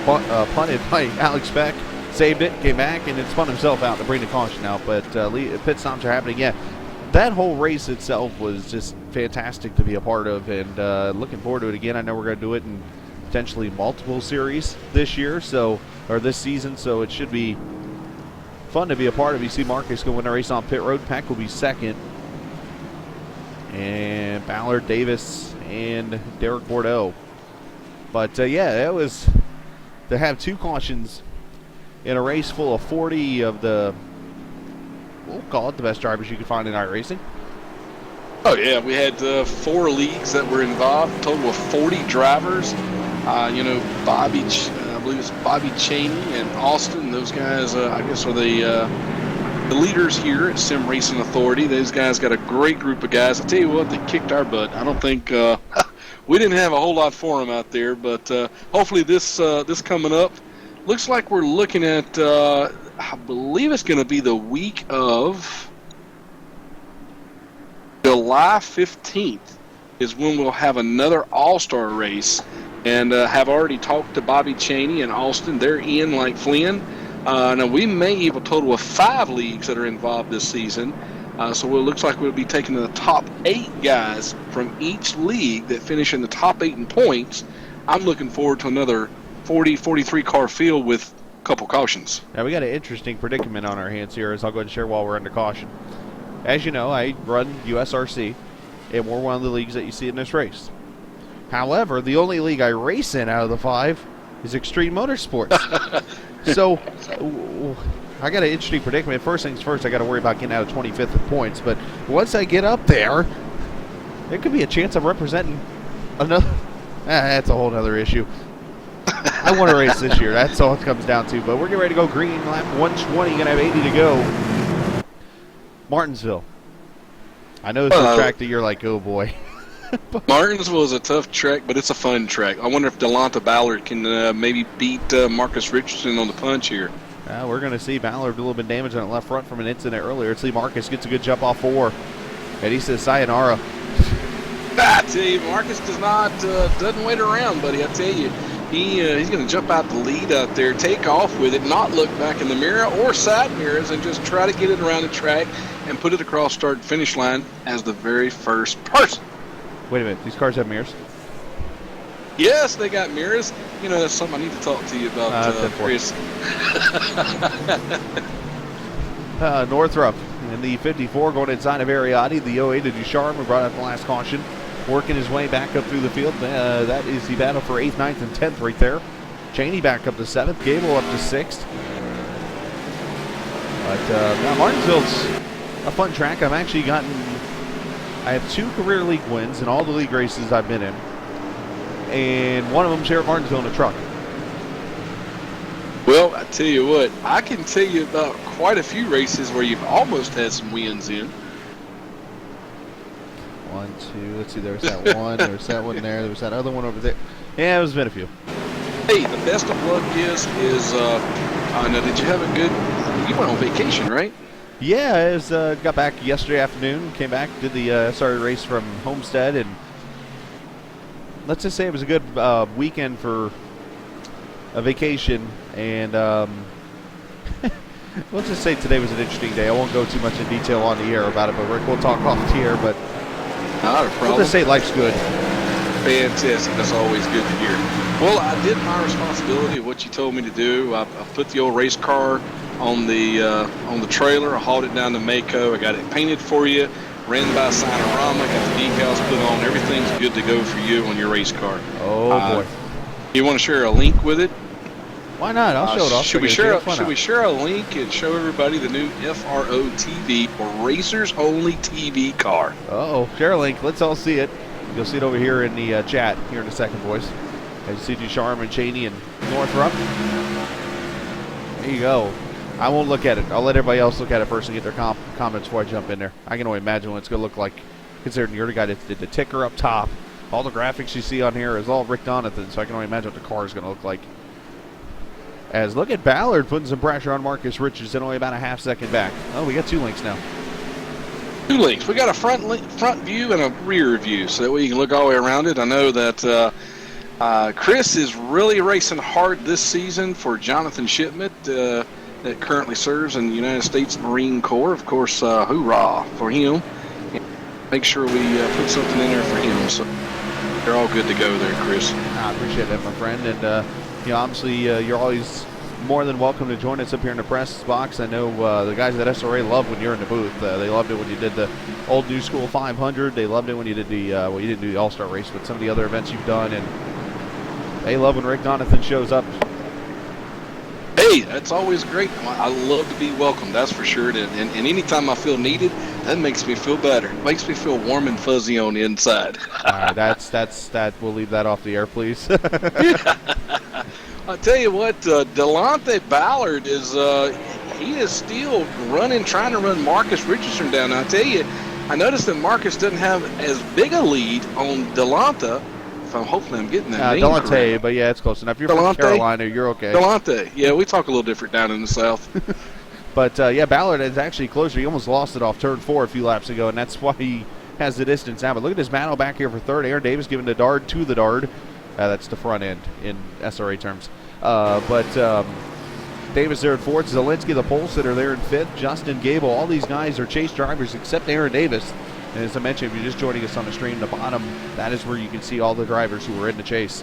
punted by Alex Beck. Saved it, came back, and then spun himself out to bring the caution out. But pit stops are happening. Yeah, that whole race itself was just fantastic to be a part of, and looking forward to it again. I know we're going to do it in potentially multiple series this year, or this season, so it should be fun to be a part of. You see Marcus go win a race on pit road. Peck will be second, and Ballard, Davis, and Derek Bordeaux. But yeah, it was to have 2 cautions in a race full of 40 of the, we'll call it the best drivers you could find in iRacing. Oh yeah, we had 4 leagues that were involved, a total of 40 drivers. Bobby, I believe it's Bobby Cheney and Austin. Those guys, I guess, are the leaders here at Sim Racing Authority. Those guys got a great group of guys. I tell you what, they kicked our butt. I don't think we didn't have a whole lot for them out there, but hopefully this coming up. Looks like we're looking at, I believe it's going to be the week of July 15th is when we'll have another All-Star race. And have already talked to Bobby Cheney and Austin. They're in like Flynn. Now, we may have a total of 5 leagues that are involved this season. So it looks like we'll be taking the top 8 guys from each league that finish in the top 8 in points. I'm looking forward to another 43 car field with a couple cautions. Now we got an interesting predicament on our hands here, as I'll go ahead and share while we're under caution. As you know, I run USRC, and we're one of the leagues that you see in this race. However, the only league I race in out of the 5 is Extreme Motorsports. So I got an interesting predicament. First things first, I got to worry about getting out of 25th in points. But once I get up there could be a chance of representing another. That's a whole other issue. I want to race this year. That's all it comes down to. But we're getting ready to go green. Lap 120. Going to have 80 to go. Martinsville. I know it's a track that you're like, oh boy. Martinsville is a tough track, but it's a fun track. I wonder if Delonta Ballard can maybe beat Marcus Richardson on the punch here. We're going to see Ballard a little bit damaged on the left front from an incident earlier. Let's see Marcus gets a good jump off 4. And he says sayonara. I tell you, Marcus doesn't wait around, buddy. I tell you, he's going to jump out the lead out there, take off with it, not look back in the mirror or side mirrors, and just try to get it around the track and put it across start and finish line as the very first person. Wait a minute, these cars have mirrors? Yes, they got mirrors. You know, that's something I need to talk to you about, Chris. Northrop in the 54 going inside of Ariati. The 08 of Ducharme, who brought out the last caution, working his way back up through the field. That is the battle for 8th, 9th, and 10th right there. Cheney back up to 7th. Gable up to 6th. But now Martinsville's a fun track. I have 2 career league wins in all the league races I've been in. And one of them's here at Martinsville in a truck. Well, I tell you what, I can tell you about quite a few races where you've almost had some wins in. 1, 2, let's see, there was that one, there was that one there was that other one over there. Yeah, there's been a few. Hey, the best of luck is now did you have a good, you went on vacation, right? Yeah, got back yesterday afternoon, came back, did the SRA race from Homestead, and let's just say it was a good weekend for a vacation, and let's just say today was an interesting day. I won't go too much in detail on the air about it, but Rick, we'll talk off the air, but not a problem. We'll just say life's good. Fantastic. That's always good to hear. Well, I did my responsibility of what you told me to do. I put the old race car on the trailer. I hauled it down to Mako. I got it painted for you. Ran by Sinorama. Got the decals put on. Everything's good to go for you on your race car. Oh boy. You want to share a link with it? Why not? I'll show it off. Should we share a link and show everybody the new FRO TV or Racers Only TV car? Uh-oh. Share a link. Let's all see it. You'll see it over here in the chat here in a second, boys. As you see Ducharme, Cheney, and Northrup. There you go. I won't look at it. I'll let everybody else look at it first and get their comments before I jump in there. I can only imagine what it's going to look like, considering you're the guy that did the ticker up top. All the graphics you see on here is all Rick Donathan, so I can only imagine what the car is going to look like. As look at Ballard putting some pressure on Marcus Richardson, only about a half second back. Oh, we got 2 links now. 2 links. We got a front view and a rear view, so that way you can look all the way around it. I know that Chris is really racing hard this season for Jonathan Shipment, that currently serves in the United States Marine Corps. Of course, hoorah for him. Make sure we put something in there for him. So they're all good to go there, Chris. I appreciate that, my friend. And obviously, you're always more than welcome to join us up here in the press box. I know the guys at SRA love when you're in the booth. They loved it when you did the old New School 500. They loved it when you did the well, you didn't do the All-Star race, but some of the other events you've done. And they love when Rick Donathan shows up. Hey, that's always great. I love to be welcome, that's for sure. And anytime I feel needed, that makes me feel better. It makes me feel warm and fuzzy on the inside. All right, that. We'll leave that off the air, please. I'll tell you what, Delonte Ballard is he is still trying to run Marcus Richardson down. Now, I'll tell you, I noticed that Marcus doesn't have as big a lead on Delonte. Hopefully I'm getting that name Delonte, correct. But yeah, it's close enough. You're Delonte? from Carolina, you're okay. Delonte, yeah, we talk a little different down in the South. But yeah, Ballard is actually closer. He almost lost it off turn 4 a few laps ago, and that's why he has the distance now. But look at this battle back here for third. Aaron Davis giving the dard to the dard. That's the front end in SRA terms. Davis there at 4th. Zielinski, the pole sitter, there in 5th. Justin Gable. All these guys are chase drivers except Aaron Davis. And as I mentioned, if you're just joining us on the stream, the bottom, that is where you can see all the drivers who were in the chase.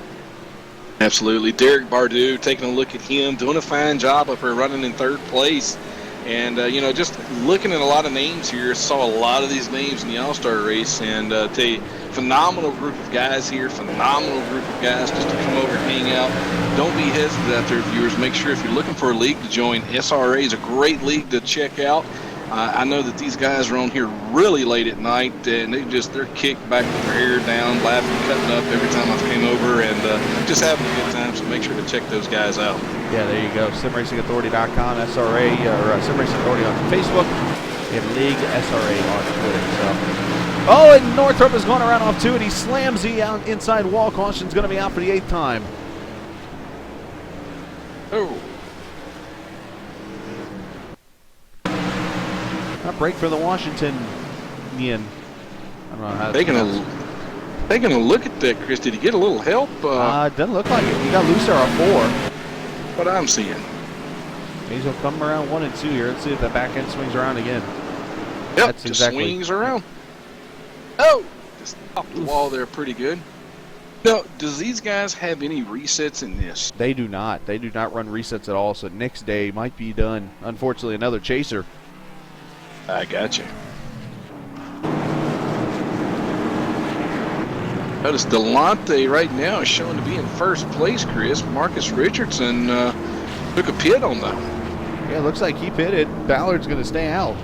Absolutely. Derek Bardou, taking a look at him, doing a fine job up here running in 3rd place. And, just looking at a lot of names here, saw a lot of these names in the All-Star race. And tell you, phenomenal group of guys here, phenomenal group of guys just to come over and hang out. Don't be hesitant out there, viewers. Make sure if you're looking for a league to join, SRA is a great league to check out. I know that these guys are on here really late at night, and they're kicked back with their hair down, laughing, cutting up every time I came over, and just having a good time. So make sure to check those guys out. Yeah, there you go. SimRacingAuthority.com, SRA, or Sim Racing Authority on Facebook, and League SRA on Twitter. So. Oh, and Northrop is going around off 2, and he slams the out inside wall. Caution's going to be out for the 8th time. Oh. A break for the Washingtonian. I don't know how taking a look at that, Chris. Did he get a little help? Doesn't look like it. He got loose there on 4. What I'm seeing. He's going to come around 1 and 2 here. Let's see if that back end swings around again. Yep, That's just exactly. swings around. Oh, just off the wall there pretty good. Now, does these guys have any resets in this? They do not. They do not run resets at all, so next day might be done. Unfortunately, another chaser. I got you. Notice Delonte right now is showing to be in first place, Chris. Marcus Richardson took a pit on that one. Yeah, it looks like he pitted. Ballard's going to stay out.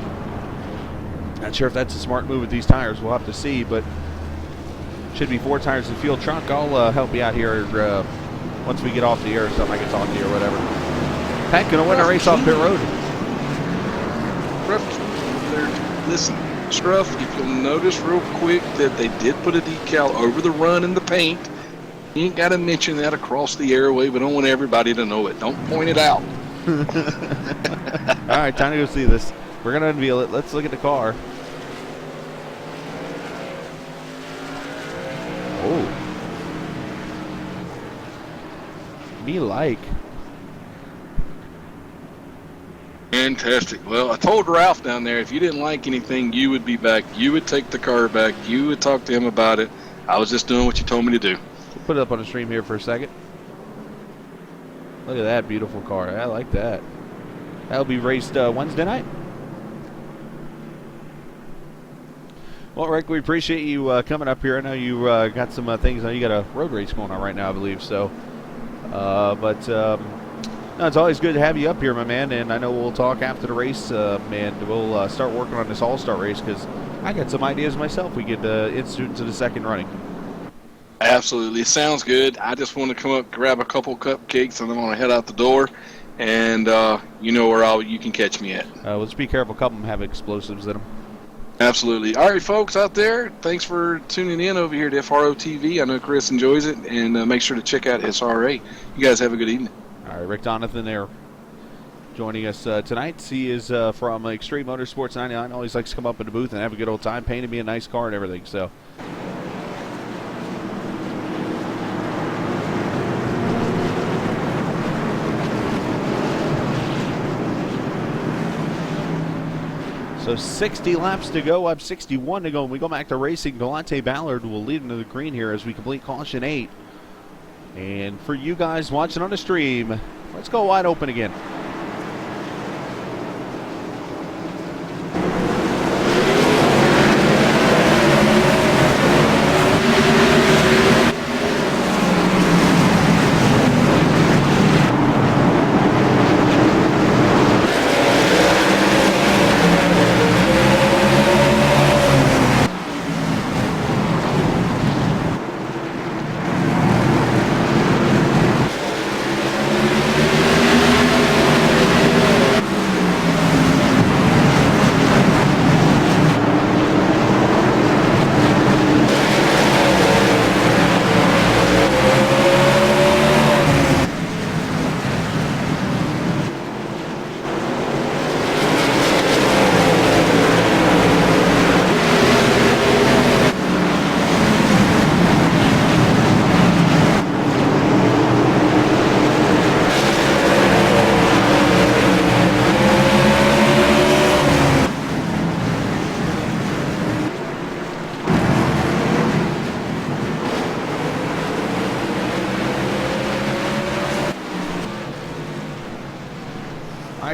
Not sure if that's a smart move with these tires. We'll have to see, but should be 4 tires in field. Trunk, I'll help you out here once we get off the air or something. I can talk to you or whatever. Pat going to win a race off pit road. Listen, Struff, if you'll notice real quick that they did put a decal over the run in the paint. You ain't got to mention that across the airway. We don't want everybody to know it. Don't point it out. All right, time to go see this. We're going to unveil it. Let's look at the car. Oh. Me like. Fantastic. Well, I told Ralph down there, if you didn't like anything, you would be back. You would take the car back. You would talk to him about it. I was just doing what you told me to do. We'll put it up on the stream here for a second. Look at that beautiful car. I like that. That'll be raced Wednesday night. Well, Rick, we appreciate you coming up here. I know you got some things. You got a road race going on right now, I believe. So, no, it's always good to have you up here, my man. And I know we'll talk after the race, and we'll start working on this All-Star race because I got some ideas myself. We could institute into the second running. Absolutely. Sounds good. I just want to come up, grab a couple cupcakes, and then I'm going to head out the door. And you know where you can catch me at. Let's be careful. A couple of them have explosives in them. Absolutely. All right, folks out there, thanks for tuning in over here to FRO TV. I know Chris enjoys it, and make sure to check out SRA. You guys have a good evening. All right, Rick Donathan there joining us tonight. He is from Extreme Motorsports 99. Always likes to come up in the booth and have a good old time, painting me a nice car and everything. So. So 60 laps to go, up 61 to go. When we go back to racing, Delonte Ballard will lead into the green here as we complete caution 8. And for you guys watching on the stream, let's go wide open again.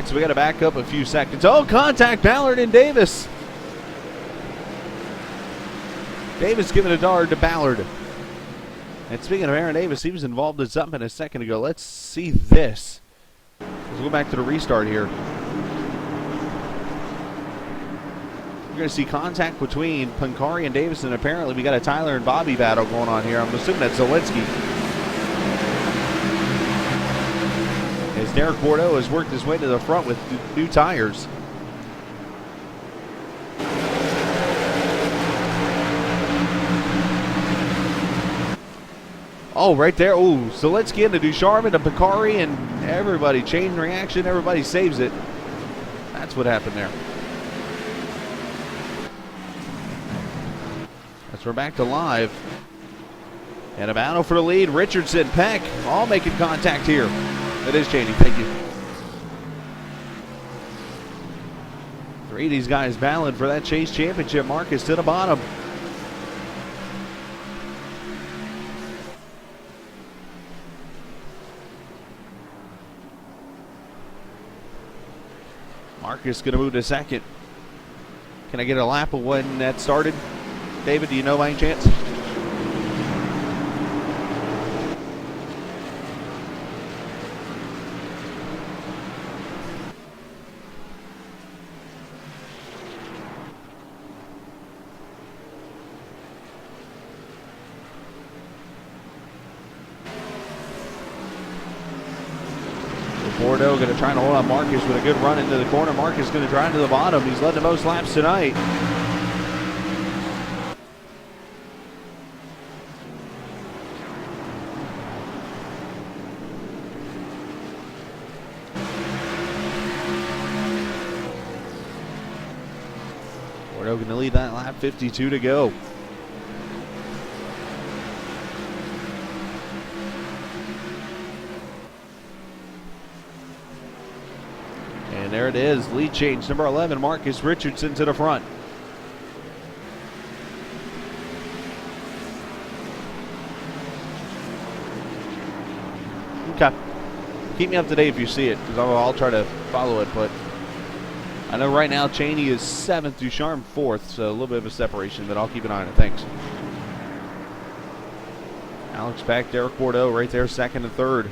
So we got to back up a few seconds. Oh, contact Ballard and Davis. Davis giving a dart to Ballard. And speaking of Aaron Davis, he was involved in something a second ago. Let's see this. Let's go back to the restart here. You're going to see contact between Pancari and Davis, and apparently we got a Tyler and Bobby battle going on here. I'm assuming that's Zelensky. As Derek Bordeaux has worked his way to the front with new tires. Oh, right there. Oh, Zelensky into Ducharme to Pancari and everybody. Chain reaction. Everybody saves it. That's what happened there. As we're back to live. And a battle for the lead. Richardson, Peck, all making contact here. That is Cheney, thank you. 3 of these guys battling for that Chase Championship. Marcus to the bottom. Marcus going to move to second. Can I get a lap of when that started? David, do you know by any chance? Bordeaux going to try to hold on Marcus with a good run into the corner. Marcus going to drive to the bottom. He's led the most laps tonight. Bordeaux going to lead that lap, 52 to go. And there it is, lead change, number 11, Marcus Richardson to the front. Okay. Keep me up to date if you see it, because I'll try to follow it, but I know right now Cheney is 7th, Ducharme 4th, so a little bit of a separation, but I'll keep an eye on it. Thanks. Alex Peck, Derek Bordeaux right there, 2nd and 3rd.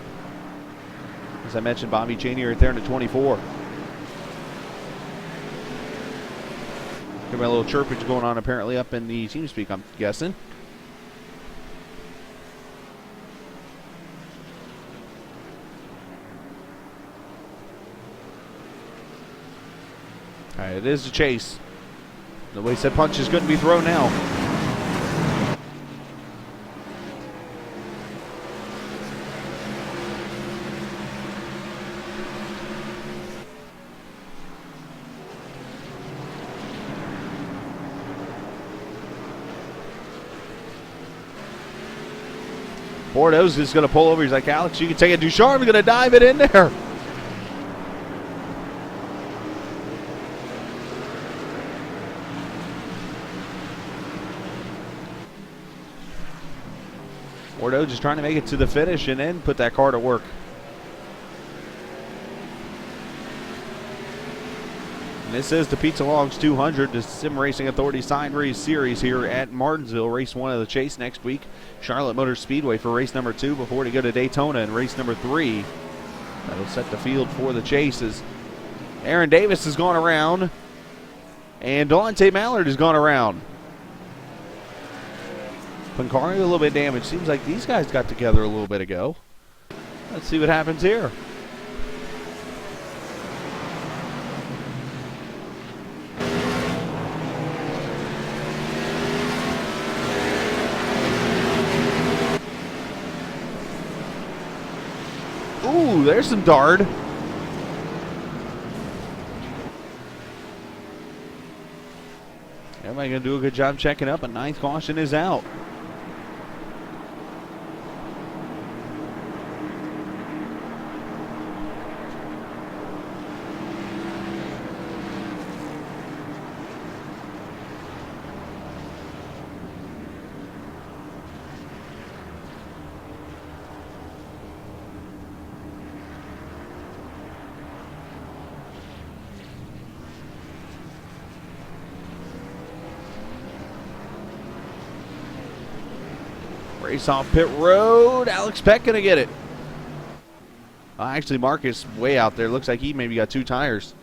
As I mentioned, Bobby Cheney right there in the 24. Got a little chirpage going on apparently up in the TeamSpeak, I'm guessing. All right, it is a chase. The way said punches couldn't be thrown now. Bordeaux's just going to pull over. He's like, Alex, you can take it. Ducharme's going to dive it in there. Bordeaux just trying to make it to the finish and then put that car to work. And this is the Pizza Logs 200, the Sim Racing Authority Sign Race Series here at Martinsville. Race 1 of the chase next week. Charlotte Motor Speedway for race number 2 before they go to Daytona in race number 3. That'll set the field for the chases. Aaron Davis has gone around, and Delonte Mallard has gone around. Pancari a little bit damaged. Seems like these guys got together a little bit ago. Let's see what happens here. Ooh, there's some dart. Everybody going to do a good job checking up. A 9th caution is out. Race off pit road. Alex Peck gonna get it. Actually, Marcus way out there. Looks like he maybe got 2 tires.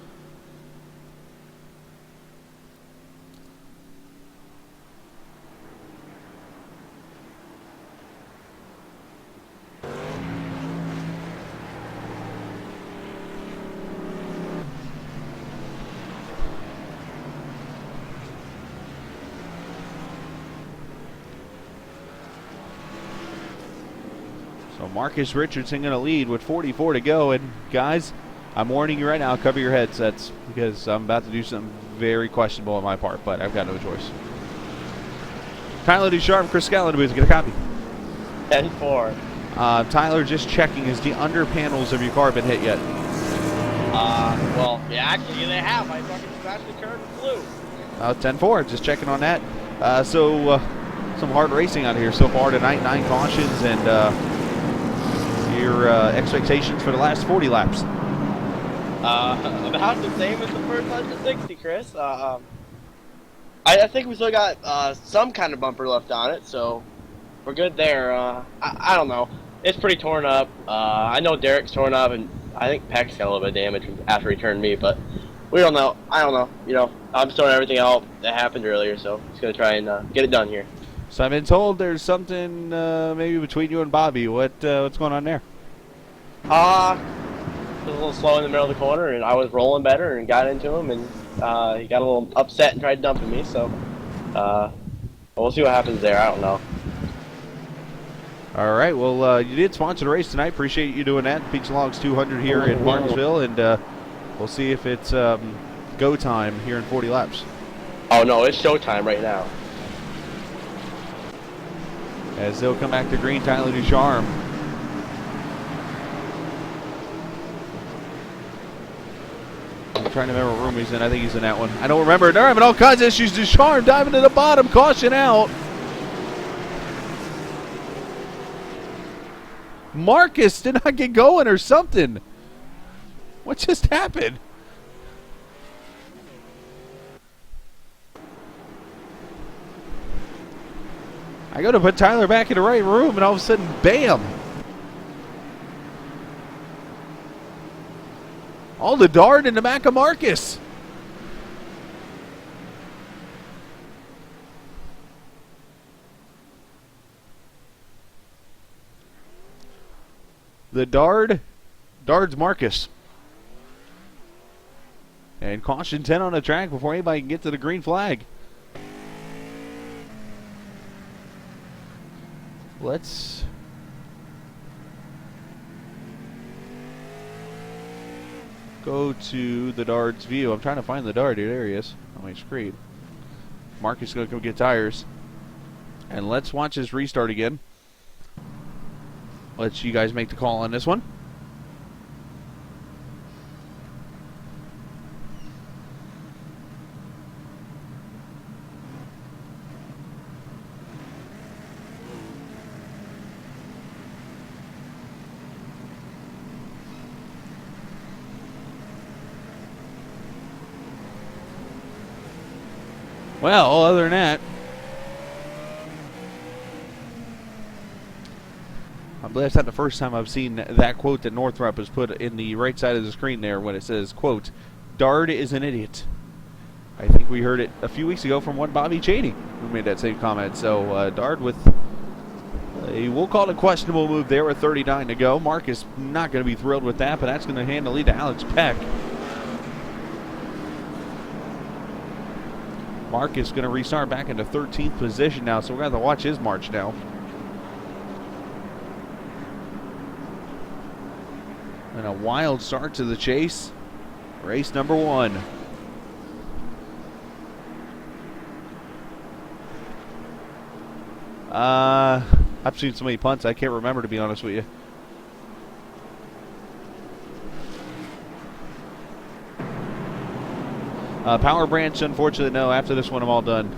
So Marcus Richardson going to lead with 44 to go. And guys, I'm warning you right now, cover your headsets because I'm about to do something very questionable on my part, but I've got no choice. Tyler Ducharme, Chris Scallon, get a copy. 10-4. Tyler, just checking, has the under panels of your car been hit yet? Well, yeah, actually they have. I fucking scratched the curb and flew. 10-4, just checking on that. Some hard racing out here so far tonight, 9 cautions, and your expectations for the last 40 laps? About the same as the first 160, Chris. I think we still got some kind of bumper left on it, so we're good there. I don't know. It's pretty torn up. I know Derek's torn up, and I think Peck's got a little bit of damage after he turned me, but we don't know. I don't know. You know, I'm sorting everything out that happened earlier, so just going to try and get it done here. So I've been told there's something maybe between you and Bobby. What's going on there? was a little slow in the middle of the corner, and I was rolling better and got into him, and he got a little upset and tried dumping me. So we'll see what happens there. I don't know. All right, well, you did sponsor the race tonight. Appreciate you doing that. Peach Logs 200 here in Martinsville, and we'll see if it's go time here in 40 laps. Oh no, it's showtime right now. As they'll come back to green, Tyler Ducharme. I'm trying to remember what room he's in. I think he's in that one. I don't remember. They're having all kinds of issues. Ducharme diving to the bottom. Caution out. Marcus did not get going or something. What just happened? I go to put Tyler back in the right room, and all of a sudden, bam! All the dart in the back of Marcus. The darts Marcus. And caution 10 on the track before anybody can get to the green flag. Let's go to the dart's view. I'm trying to find the dart. There he is on my screen. Marcus is going to come get tires. And let's watch this restart again. Let you guys make the call on this one. Well, other than that, I believe that's not the first time I've seen that quote that Northrop has put in the right side of the screen there when it says, quote, Dard is an idiot. I think we heard it a few weeks ago from one Bobby Cheney who made that same comment. So Dard with a, we'll call it a questionable move there with 39 to go. Marcus not going to be thrilled with that, but that's going to hand the lead to Alex Peck. Marcus going to restart back into 13th position now, so we're going to have to watch his march now. And a wild start to the chase. Race number 1. I've seen so many punts, I can't remember, to be honest with you. Power Branch, unfortunately, no. After this one, I'm all done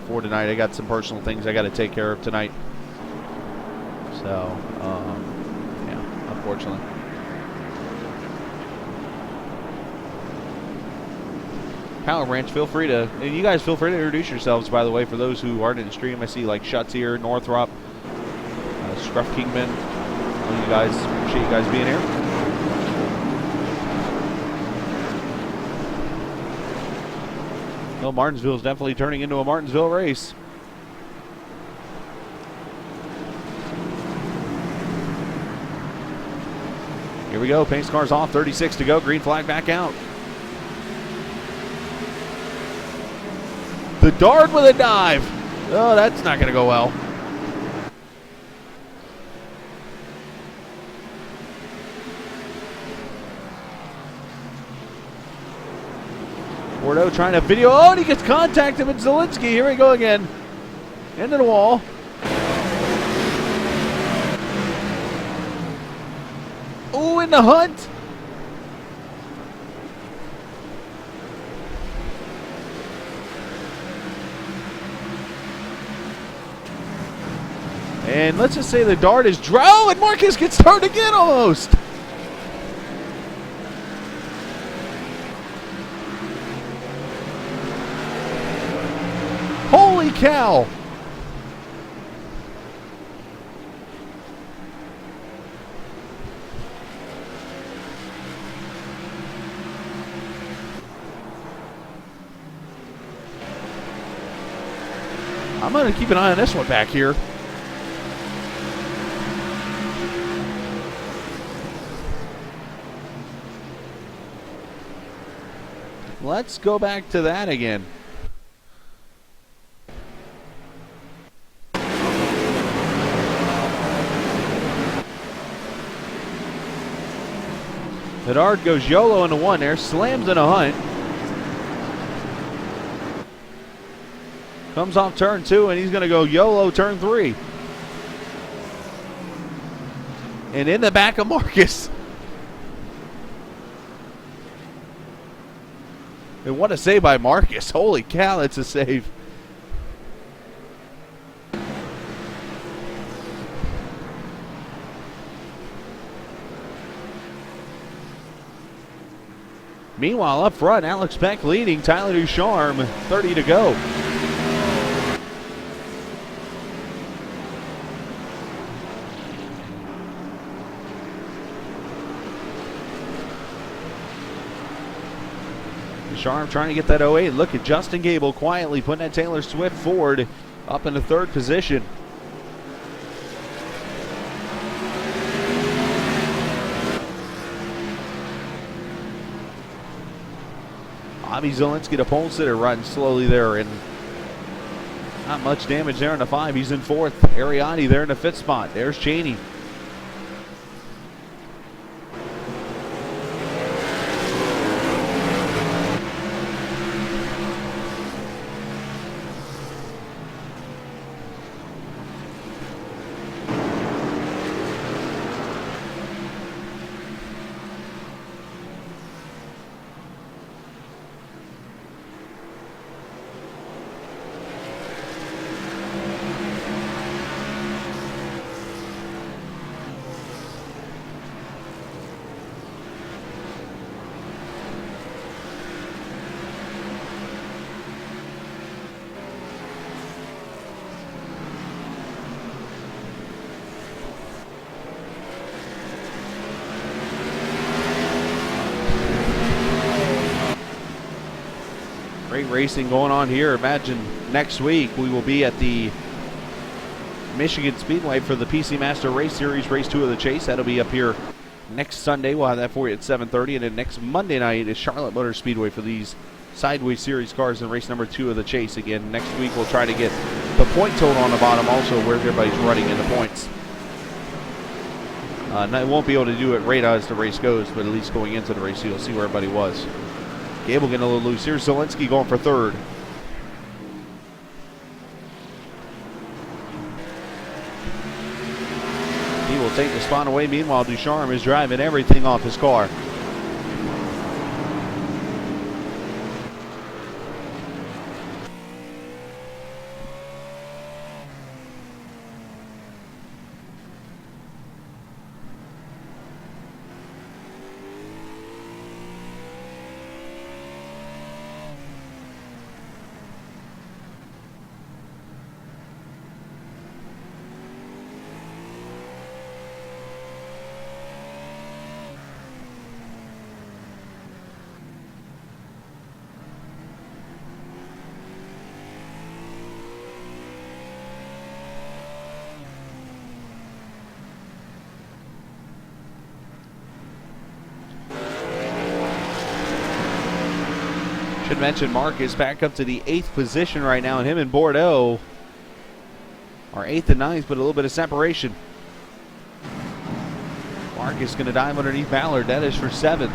for tonight. I got some personal things I got to take care of tonight. So, yeah, unfortunately. Power Branch, feel free to, and you guys feel free to introduce yourselves, by the way, for those who aren't in the stream. I see like Schutz here, Northrop, Scruff Kingman. All you guys, appreciate you guys being here. Well, Martinsville is definitely turning into a Martinsville race. Here we go, pace car's off, 36 to go, green flag back out. The Dard with a dive. Oh, that's not going to go well. Bordeaux trying to video. Oh, and he gets contacted with Zielinski. Here we go again. Into the wall. Oh, in the hunt. And let's just say the Dart is drow, and Marcus gets turned again almost. Holy cow. I'm going to keep an eye on this one back here. Let's go back to that again. Bedard goes YOLO into one there, slams in a hunt. Comes off turn 2, and he's going to go YOLO turn 3. And in the back of Marcus. And what a save by Marcus. Holy cow, that's a save. Meanwhile, up front, Alex Beck leading, Tyler Ducharme, 30 to go. Ducharme trying to get that 08. Look at Justin Gable quietly putting that Taylor Swift Ford up in the 3rd position. Bobby Zielinski, the pole sitter, riding slowly there, and not much damage there in the 5. He's in 4th. Ariati there in the 5th spot. There's Cheney. Great racing going on here. Imagine next week we will be at the Michigan Speedway for the PC Master Race Series, Race 2 of the Chase. That'll be up here next Sunday. We'll have that for you at 7:30. And then next Monday night is Charlotte Motor Speedway for these Sideways Series cars in race number 2 of the Chase. Again, next week we'll try to get the point total on the bottom, also where everybody's running in the points. I won't be able to do it right as the race goes, but at least going into the race you'll see where everybody was. Gable getting a little loose here. Zielinski going for 3rd. He will take the spot away. Meanwhile, Ducharme is driving everything off his car. Should mention Marcus back up to the 8th position right now, and him and Bordeaux are 8th and 9th, but a little bit of separation. Marcus going to dive underneath Ballard. That is for 7th.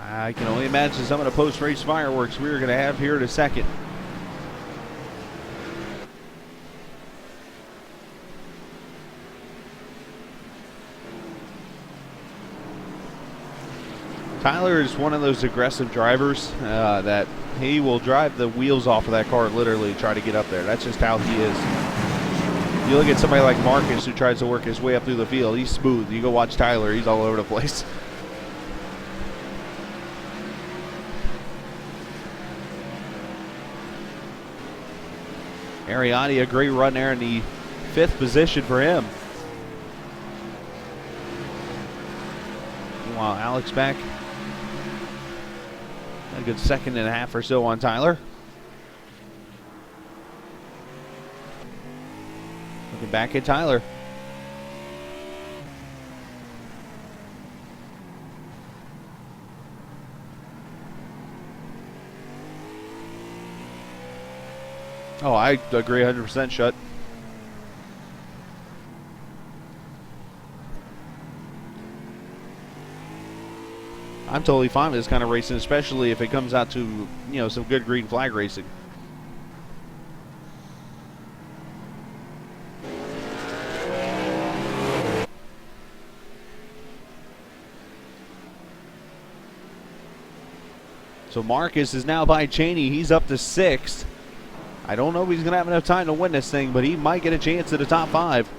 I can only imagine some of the post-race fireworks we're going to have here in a second. Tyler is one of those aggressive drivers that he will drive the wheels off of that car literally to try to get up there. That's just how he is. You look at somebody like Marcus who tries to work his way up through the field. He's smooth. You go watch Tyler. He's all over the place. Ariani, a great run there in the 5th position for him. Meanwhile, Alex back a good 2.5 or so on Tyler. Looking back at Tyler. Oh, I agree 100%, Shut. I'm totally fine with this kind of racing, especially if it comes out to, some good green flag racing. So Marcus is now by Cheney. He's up to 6th. I don't know if he's going to have enough time to win this thing, but he might get a chance at the top 5.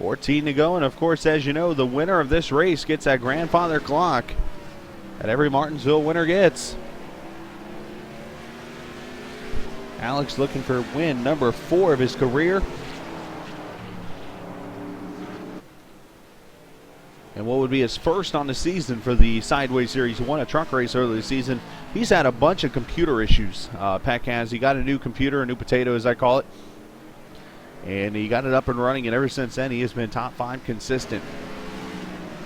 $14 to go, and of course, as you know, the winner of this race gets that grandfather clock that every Martinsville winner gets. Alex looking for win number 4 of his career. And what would be his first on the season for the Sideways Series. He won a truck race early this season. He's had a bunch of computer issues, Peck has. He got a new computer, a new potato as I call it. And he got it up and running, and ever since then he has been top 5 consistent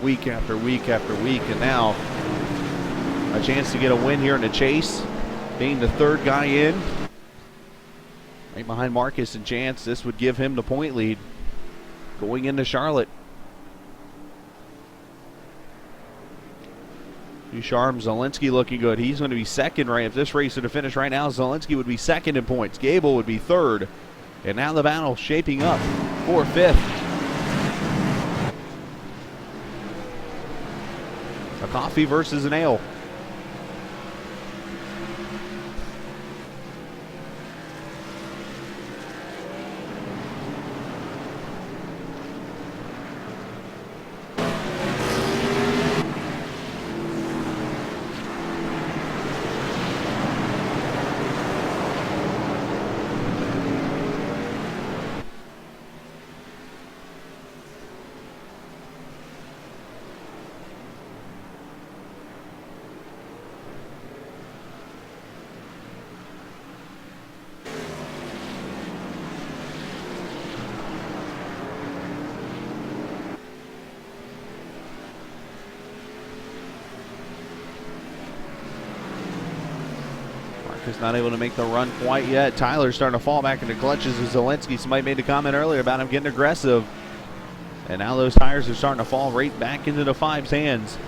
week after week after week. And now a chance to get a win here in the chase, being the 3rd guy in. Right behind Marcus and Chance. This would give him the point lead going into Charlotte. Ducharme, Zielinski looking good. He's going to be 2nd right. If this race were to finish right now, Zielinski would be 2nd in points. Gable would be 3rd. And now the battle shaping up for 5th. A coffee versus an ale. Is not able to make the run quite yet. Tyler's starting to fall back into clutches with Zielinski. Somebody made a comment earlier about him getting aggressive. And now those tires are starting to fall right back into the 5's hands.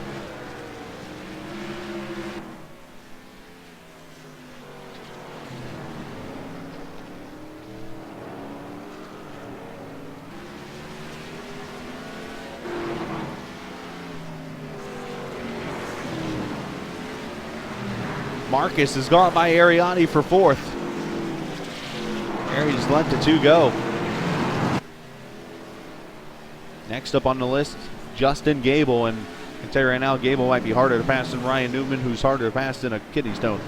Marcus is gone by Ariani for 4th. Ari's left to 2 go. Next up on the list, Justin Gable. And I can tell you right now, Gable might be harder to pass than Ryan Newman, who's harder to pass than a kidney stone,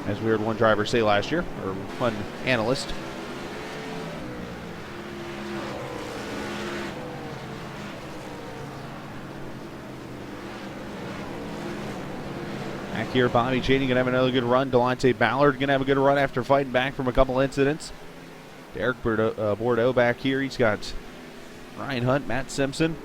as we heard one driver say last year, or one analyst. Back here, Bobby Cheney going to have another good run. Delonte Ballard going to have a good run after fighting back from a couple incidents. Derek Bordeaux back here. He's got Ryan Hunt, Matt Simpson.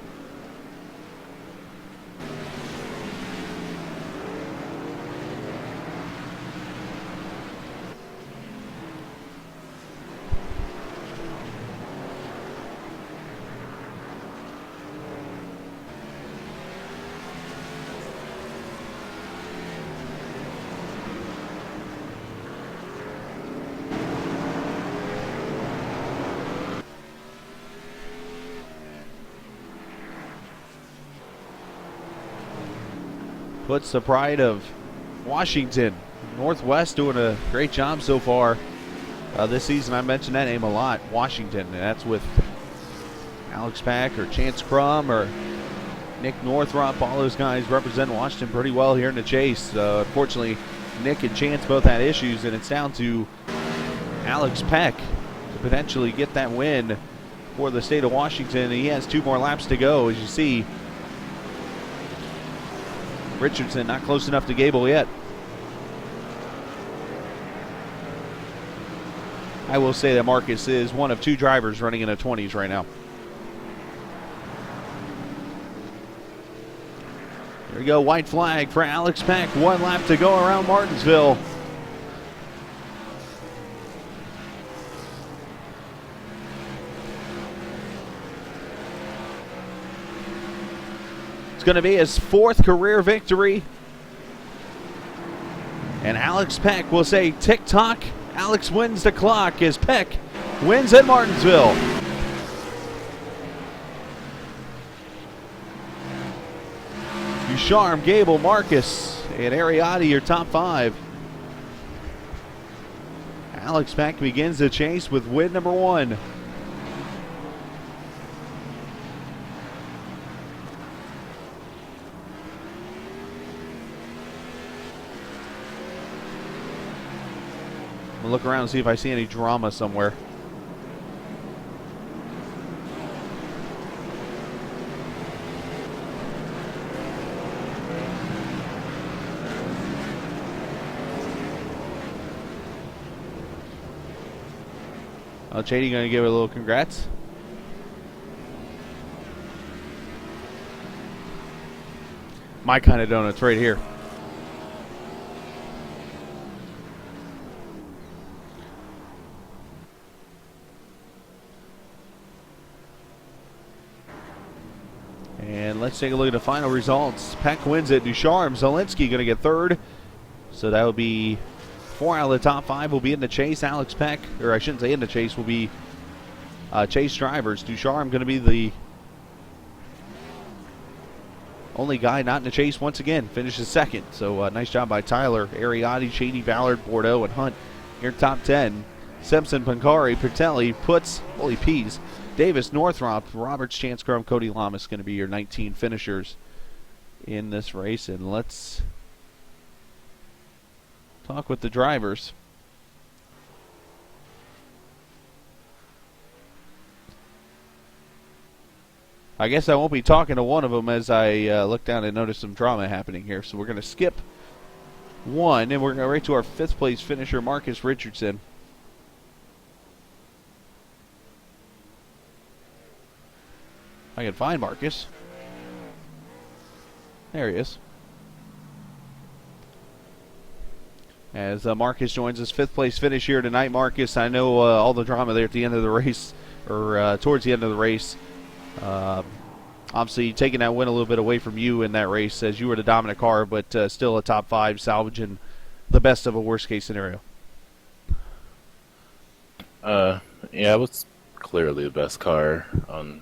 puts the pride of Washington. Northwest doing a great job so far this season. I mentioned that name a lot, Washington, and that's with Alex Pack or Chance Crum or Nick Northrop. All those guys represent Washington pretty well here in the chase. Unfortunately, Nick and Chance both had issues, and it's down to Alex Peck to potentially get that win for the state of Washington. He has 2 more laps to go, as you see. Richardson not close enough to Gable yet. I will say that Marcus is one of 2 drivers running in the 20s right now. Here we go, white flag for Alex Peck. 1 lap to go around Martinsville. It's going to be his 4th career victory. And Alex Peck will say, tick-tock, Alex wins the clock as Peck wins at Martinsville. Ducharme, Gable, Marcus, and Ariati, your top 5. Alex Peck begins the chase with win number 1. I'm gonna look around and see if I see any drama somewhere. Chady going to give it a little congrats. My kind of donuts right here. And let's take a look at the final results. Peck wins it. Ducharme, Zielinski going to get 3rd. So that will be 4 out of the top 5 will be in the chase. Alex Peck, or I shouldn't say in the chase, will be chase drivers. Ducharme going to be the only guy not in the chase once again. Finishes 2nd. So nice job by Tyler, Ariati, Cheney, Ballard, Bordeaux, and Hunt. Here top 10. Simpson, Pancari, Pertelli, Putz, holy peas, Davis, Northrop, Roberts, Chance Crum, Cody Lamas going to be your 19 finishers in this race. And let's talk with the drivers. I guess I won't be talking to one of them as I look down and notice some drama happening here. So we're going to skip 1, and we're going right to our 5th place finisher, Marcus Richardson. I can find Marcus. There he is. As Marcus joins us, 5th place finish here tonight. Marcus, I know all the drama there at the end of the race, or towards the end of the race. Obviously taking that win a little bit away from you in that race as you were the dominant car, but still a top 5, salvaging the best of a worst case scenario. Yeah, it was clearly the best car on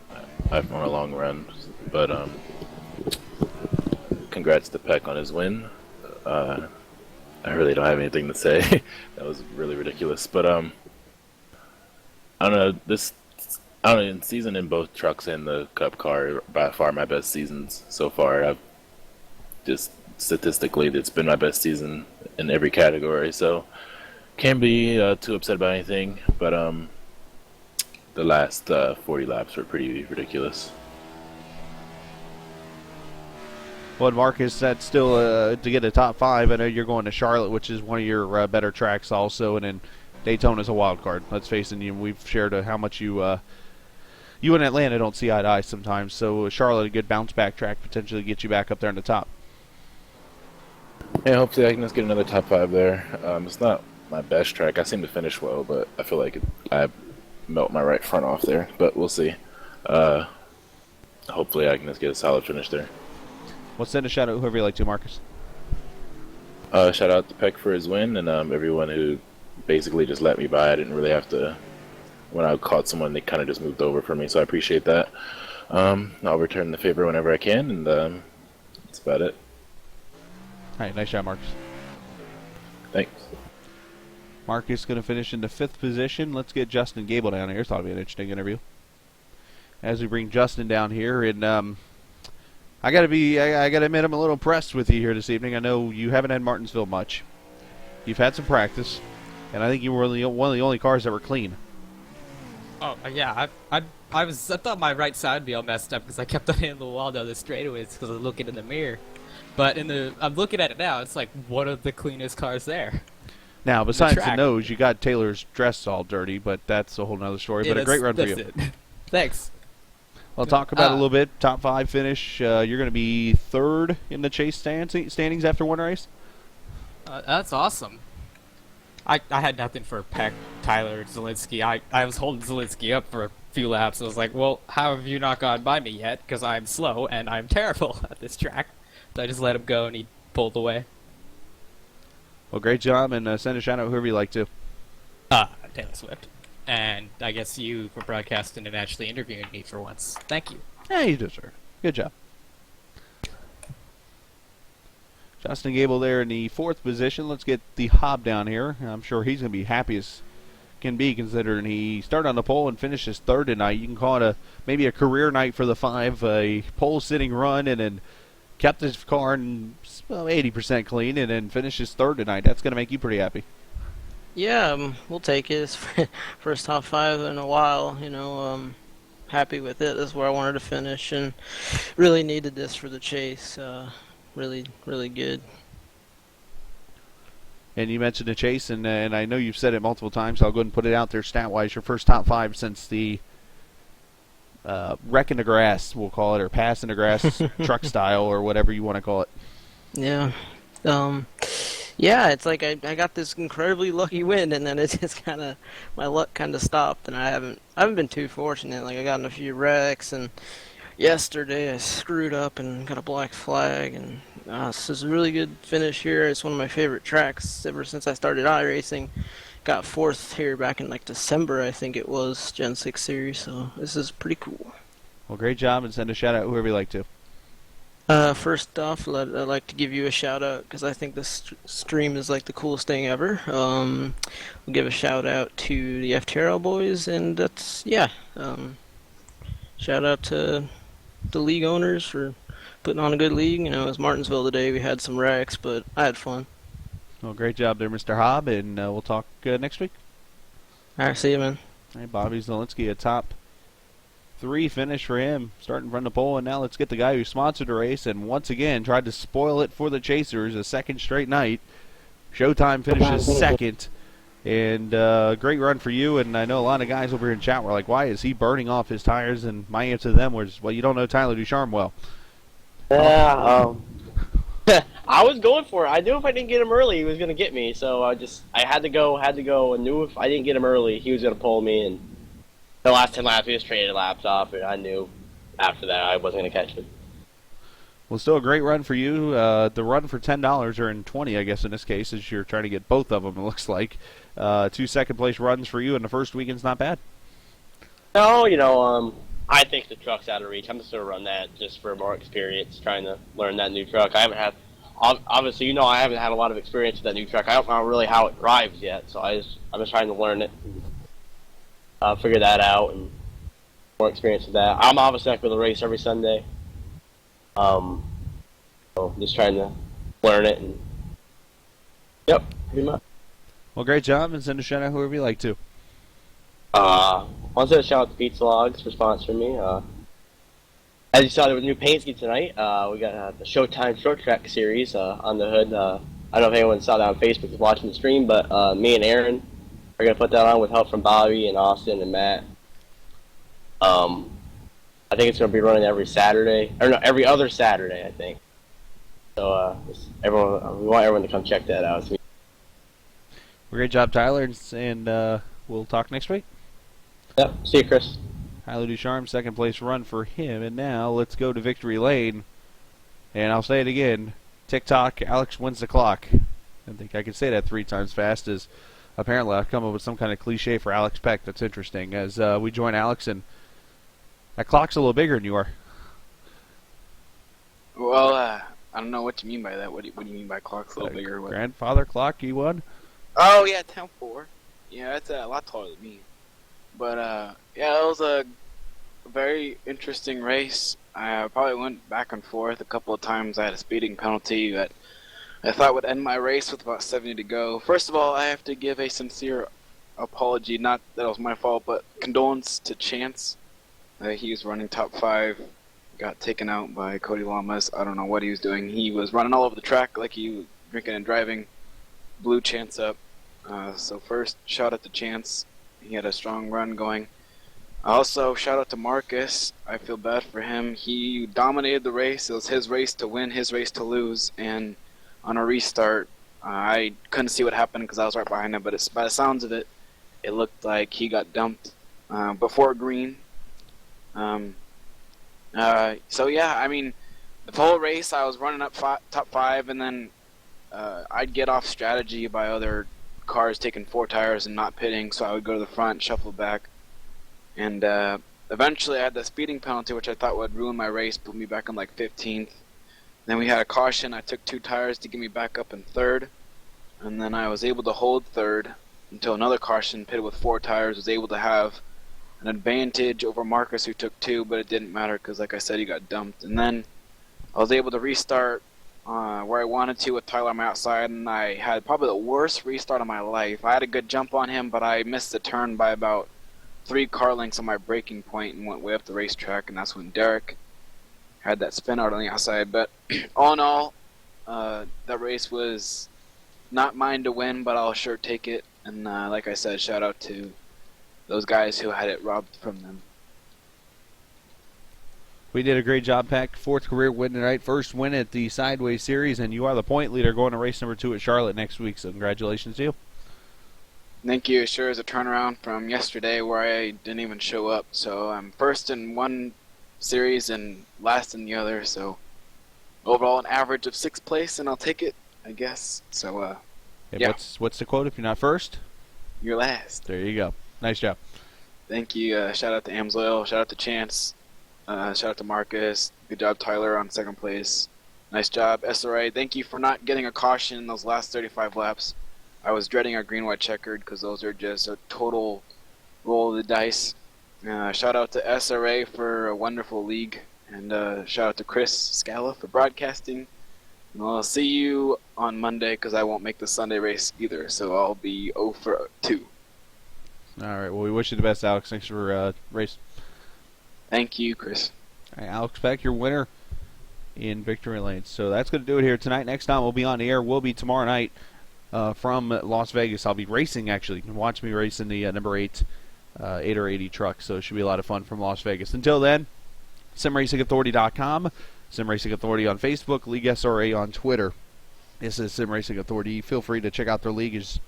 a long run, but congrats to Peck on his win. I really don't have anything to say. That was really ridiculous. But I don't know. In season in both trucks and the Cup car, by far my best seasons so far. I've just statistically, it's been my best season in every category. So can't be too upset about anything. But the last 40 laps were pretty ridiculous. Well, Marcus, that's still to get a top 5. I know you're going to Charlotte, which is one of your better tracks also, and then Daytona's a wild card. Let's face it, we've shared how much you and Atlanta don't see eye to eye sometimes. So Charlotte, a good bounce back track, potentially get you back up there on the top. Yeah, hopefully I can just get another top 5 there. It's not my best track. I seem to finish well, but I feel like I melt my right front off there. But we'll see. Hopefully I can just get a solid finish there. Well, send a shout out whoever you like to, Marcus. Shout out to Peck for his win, and everyone who basically just let me by. I didn't really have to. When I caught someone, they kind of just moved over for me, so I appreciate that. I'll return the favor whenever I can, and that's about it. All right, nice job, Marcus. Thanks. Marcus going to finish in the 5th position. Let's get Justin Gable down here. Thought it'd be an interesting interview. As we bring Justin down here, and I gotta admit I'm a little impressed with you here this evening. I know you haven't had Martinsville much. You've had some practice, and I think you were one of the only cars that were clean. Oh yeah, I thought my right side would be all messed up because I kept on hitting the wall down the straightaways because I was looking in the mirror. But I'm looking at it now. It's like one of the cleanest cars there. Now, besides the nose, you got Taylor's dress all dirty, but that's a whole nother story. Yeah, but a great run for you. It. Thanks. I'll talk about it a little bit. Top 5 finish. You're going to be 3rd in the chase standings after one race. That's awesome. I had nothing for Peck, Tyler, Zielinski. I was holding Zielinski up for a few laps. I was like, well, how have you not gone by me yet? Because I'm slow and I'm terrible at this track. So I just let him go and he pulled away. Well, great job, and send a shout out whoever you like to. Taylor Swift. And I guess you for broadcasting and actually interviewing me for once. Thank you. Yeah, you deserve it. Good job. Justin Gable there in the 4th position. Let's get the Hob down here. I'm sure he's going to be happy as can be, considering he started on the pole and finished his 3rd tonight. You can call it maybe a career night for the 5, a pole-sitting run, and then kept his car in 80% clean, and then finished his 3rd tonight. That's going to make you pretty happy. Yeah, we'll take it. It's first top 5 in a while, happy with it. That's where I wanted to finish and really needed this for the chase. Really, really good. And you mentioned the chase, and I know you've said it multiple times, so I'll go ahead and put it out there stat-wise. Your first top 5 since the wreck in the grass, we'll call it, or pass in the grass truck style, or whatever you want to call it. Yeah. Yeah, it's like I got this incredibly lucky win, and then it just my luck kind of stopped, and I haven't been too fortunate. Like I got in a few wrecks, and yesterday I screwed up and got a black flag, and this is a really good finish here. It's one of my favorite tracks ever since I started iRacing. Got 4th here back in like December, I think it was, Gen 6 series. So this is pretty cool. Well, great job, and send a shout out whoever you like to. First off, I'd like to give you a shout out because I think this stream is like the coolest thing ever. We'll give a shout out to the FTRL boys, and that's shout out to the league owners for putting on a good league. It was Martinsville today. We had some wrecks, but I had fun. Well, great job there, Mr. Hobb, and we'll talk next week. All right, see you, man. All right, Bobby Zielinski, a top 3 finish for him, starting from the pole, and now let's get the guy who sponsored the race and once again tried to spoil it for the Chasers a 2nd straight night. Showtime finishes 2nd, and great run for you, and I know a lot of guys over here in chat were like, why is he burning off his tires? And my answer to them was, well, you don't know Tyler Ducharme well. Yeah, I was going for it. I knew if I didn't get him early, he was going to get me, so I had to go, and knew if I didn't get him early, he was going to pull me, and the last 10 laps, we just traded laps off, and I knew after that I wasn't going to catch him. Well, still a great run for you. The run for $10, or in 20, I guess, in this case, as you're trying to get both of them, it looks like. 2 second-place runs for you, and the first weekend's not bad. No, I think the truck's out of reach. I'm just going to run that just for more experience, trying to learn that new truck. I haven't had, obviously, I haven't had a lot of experience with that new truck. I don't know really how it drives yet, so I'm just trying to learn it. Figure that out and more experience with that. I'm obviously not going to race every Sunday. So just trying to learn it and yep, pretty much. Well, great job, and send a shout out whoever you like to. I want to shout out to Pizza Logs for sponsoring me. As you saw, there was a new paint scheme tonight. We got the Showtime Short Track series on the hood. I don't know if anyone saw that on Facebook was watching the stream, but me and Aaron are going to put that on with help from Bobby and Austin and Matt. I think it's going to be running every Saturday. Or no, every other Saturday, I think. So we want everyone to come check that out. Well, great job, Tyler, and we'll talk next week. Yep, see you, Chris. Tyler Ducharme, 2nd place run for him, and now let's go to victory lane. And I'll say it again, TikTok, Alex wins the clock. I think I can say that 3 times fast, as apparently I've come up with some kind of cliche for Alex Peck that's interesting, as we join Alex, and that clock's a little bigger than you are. Well, I don't know what you mean by that. What do you mean by clock's a little bigger? What? Grandfather clock, you won? Oh yeah, 10-4. Yeah, that's a lot taller than me. But yeah, it was a very interesting race. I probably went back and forth a couple of times. I had a speeding penalty that I thought would end my race with about 70 to go. First of all, I have to give a sincere apology. Not that it was my fault, but condolence to Chance. He was running top 5. Got taken out by Cody Lamas. I don't know what he was doing. He was running all over the track like he was drinking and driving. Blew Chance up. So first, shout out to Chance. He had a strong run going. Also, shout out to Marcus. I feel bad for him. He dominated the race. It was his race to win, his race to lose. And on a restart, I couldn't see what happened because I was right behind him. But by the sounds of it, it looked like he got dumped before green. So yeah, I mean, the whole race I was running up top 5, and then I'd get off strategy by other cars taking 4 tires and not pitting, so I would go to the front, shuffle back, and eventually I had the speeding penalty, which I thought would ruin my race, put me back in like 15th. Then we had a caution. I took 2 tires to get me back up in 3rd, and then I was able to hold 3rd until another caution, pitted with 4 tires, was able to have an advantage over Marcus, who took 2, but it didn't matter because, like I said, he got dumped. And then I was able to restart where I wanted to with Tyler on my outside, and I had probably the worst restart of my life. I had a good jump on him, but I missed the turn by about 3 car lengths on my braking point and went way up the racetrack, and that's when Derek had that spin out on the outside. But all in all, that race was not mine to win, but I'll sure take it. And like I said, shout out to those guys who had it robbed from them. We did a great job, Peck. 4th career win tonight. First win at the Sideways Series, and you are the point leader going to race number 2 at Charlotte next week, so congratulations to you. Thank you. It sure is a turnaround from yesterday where I didn't even show up. So I'm first in one series and last in the other, so overall an average of 6th place, and I'll take it, I guess. So, yeah. What's the quote if you're not first? You're last. There you go. Nice job. Thank you. Shout out to Amsoil. Shout out to Chance. Shout out to Marcus. Good job, Tyler, on 2nd place. Nice job, SRA. Thank you for not getting a caution in those last 35 laps. I was dreading our green-white checkered because those are just a total roll of the dice. Shout out to SRA for a wonderful league. And shout out to Chris Scala for broadcasting. And I'll see you on Monday because I won't make the Sunday race either. So I'll be 0 for 2. All right. Well, we wish you the best, Alex. Thanks for race. Thank you, Chris. All right, Alex Peck, your winner in Victory Lane. So that's going to do it here tonight. Next time we'll be on the air. We'll be tomorrow night from Las Vegas. I'll be racing, actually. You can watch me race in the number 8 880 truck. So it should be a lot of fun from Las Vegas. Until then, simracingauthority.com, Sim Racing Authority on Facebook, League SRA on Twitter. This is Sim Racing Authority. Feel free to check out their league as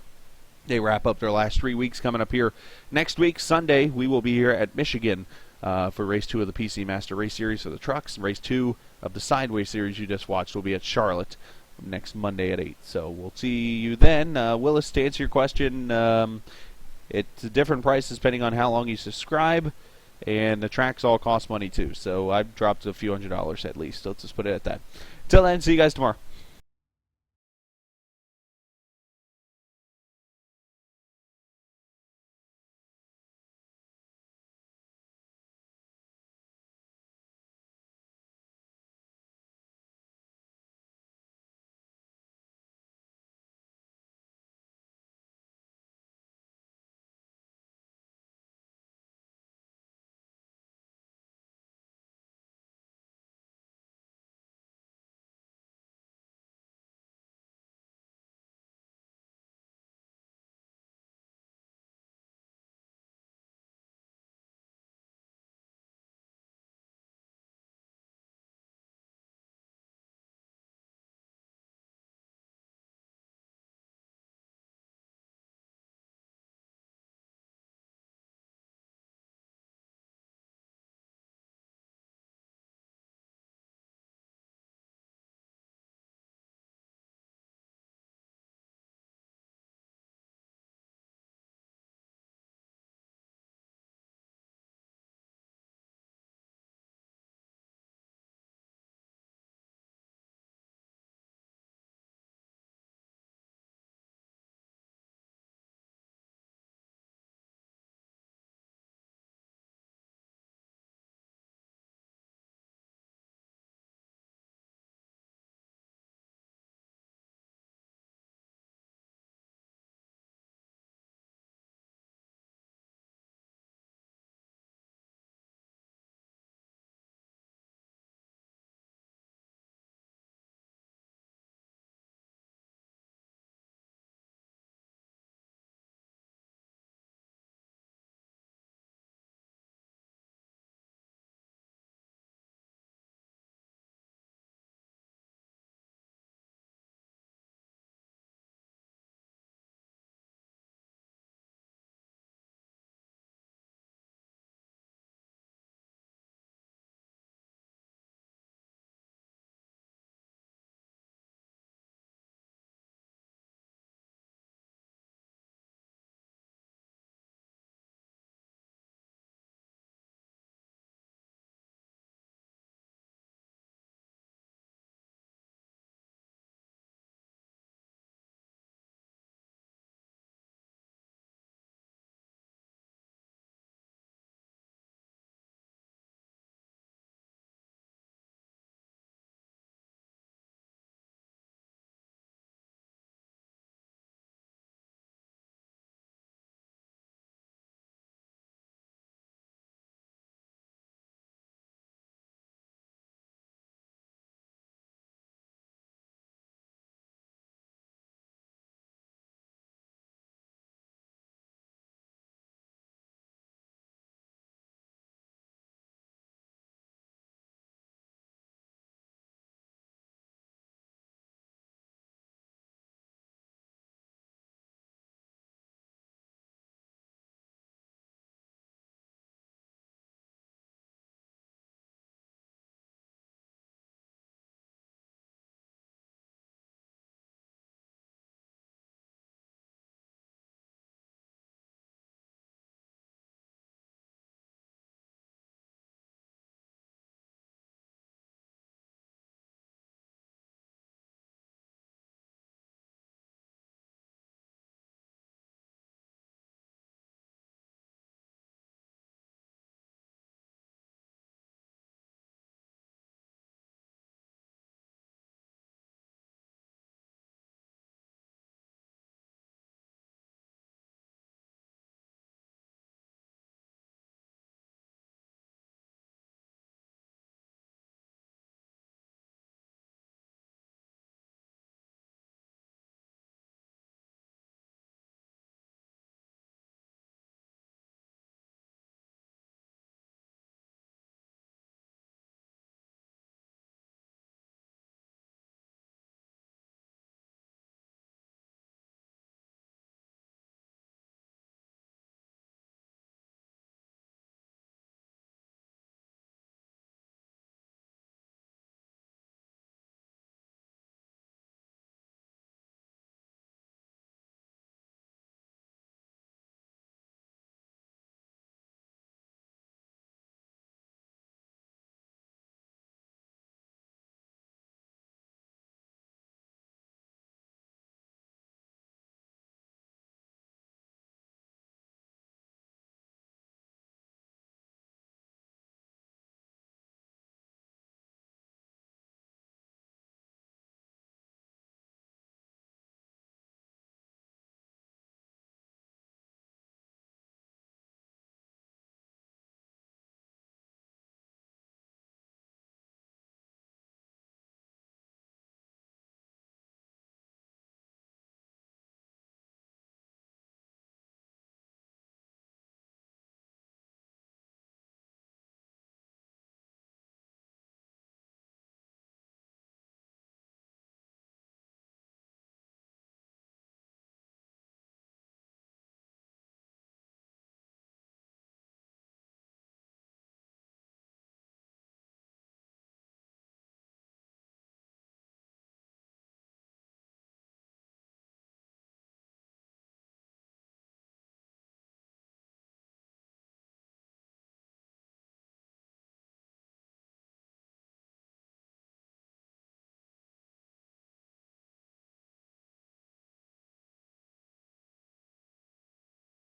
they wrap up their last 3 weeks coming up here. Next week, Sunday, we will be here at Michigan for Race 2 of the PC Master Race Series for the trucks. Race 2 of the Sideways Series you just watched will be at Charlotte next Monday at 8. So we'll see you then. Willis, to answer your question, it's different prices depending on how long you subscribe, and the tracks all cost money too. So I've dropped a few $100s at least. Let's just put it at that. Till then, see you guys tomorrow.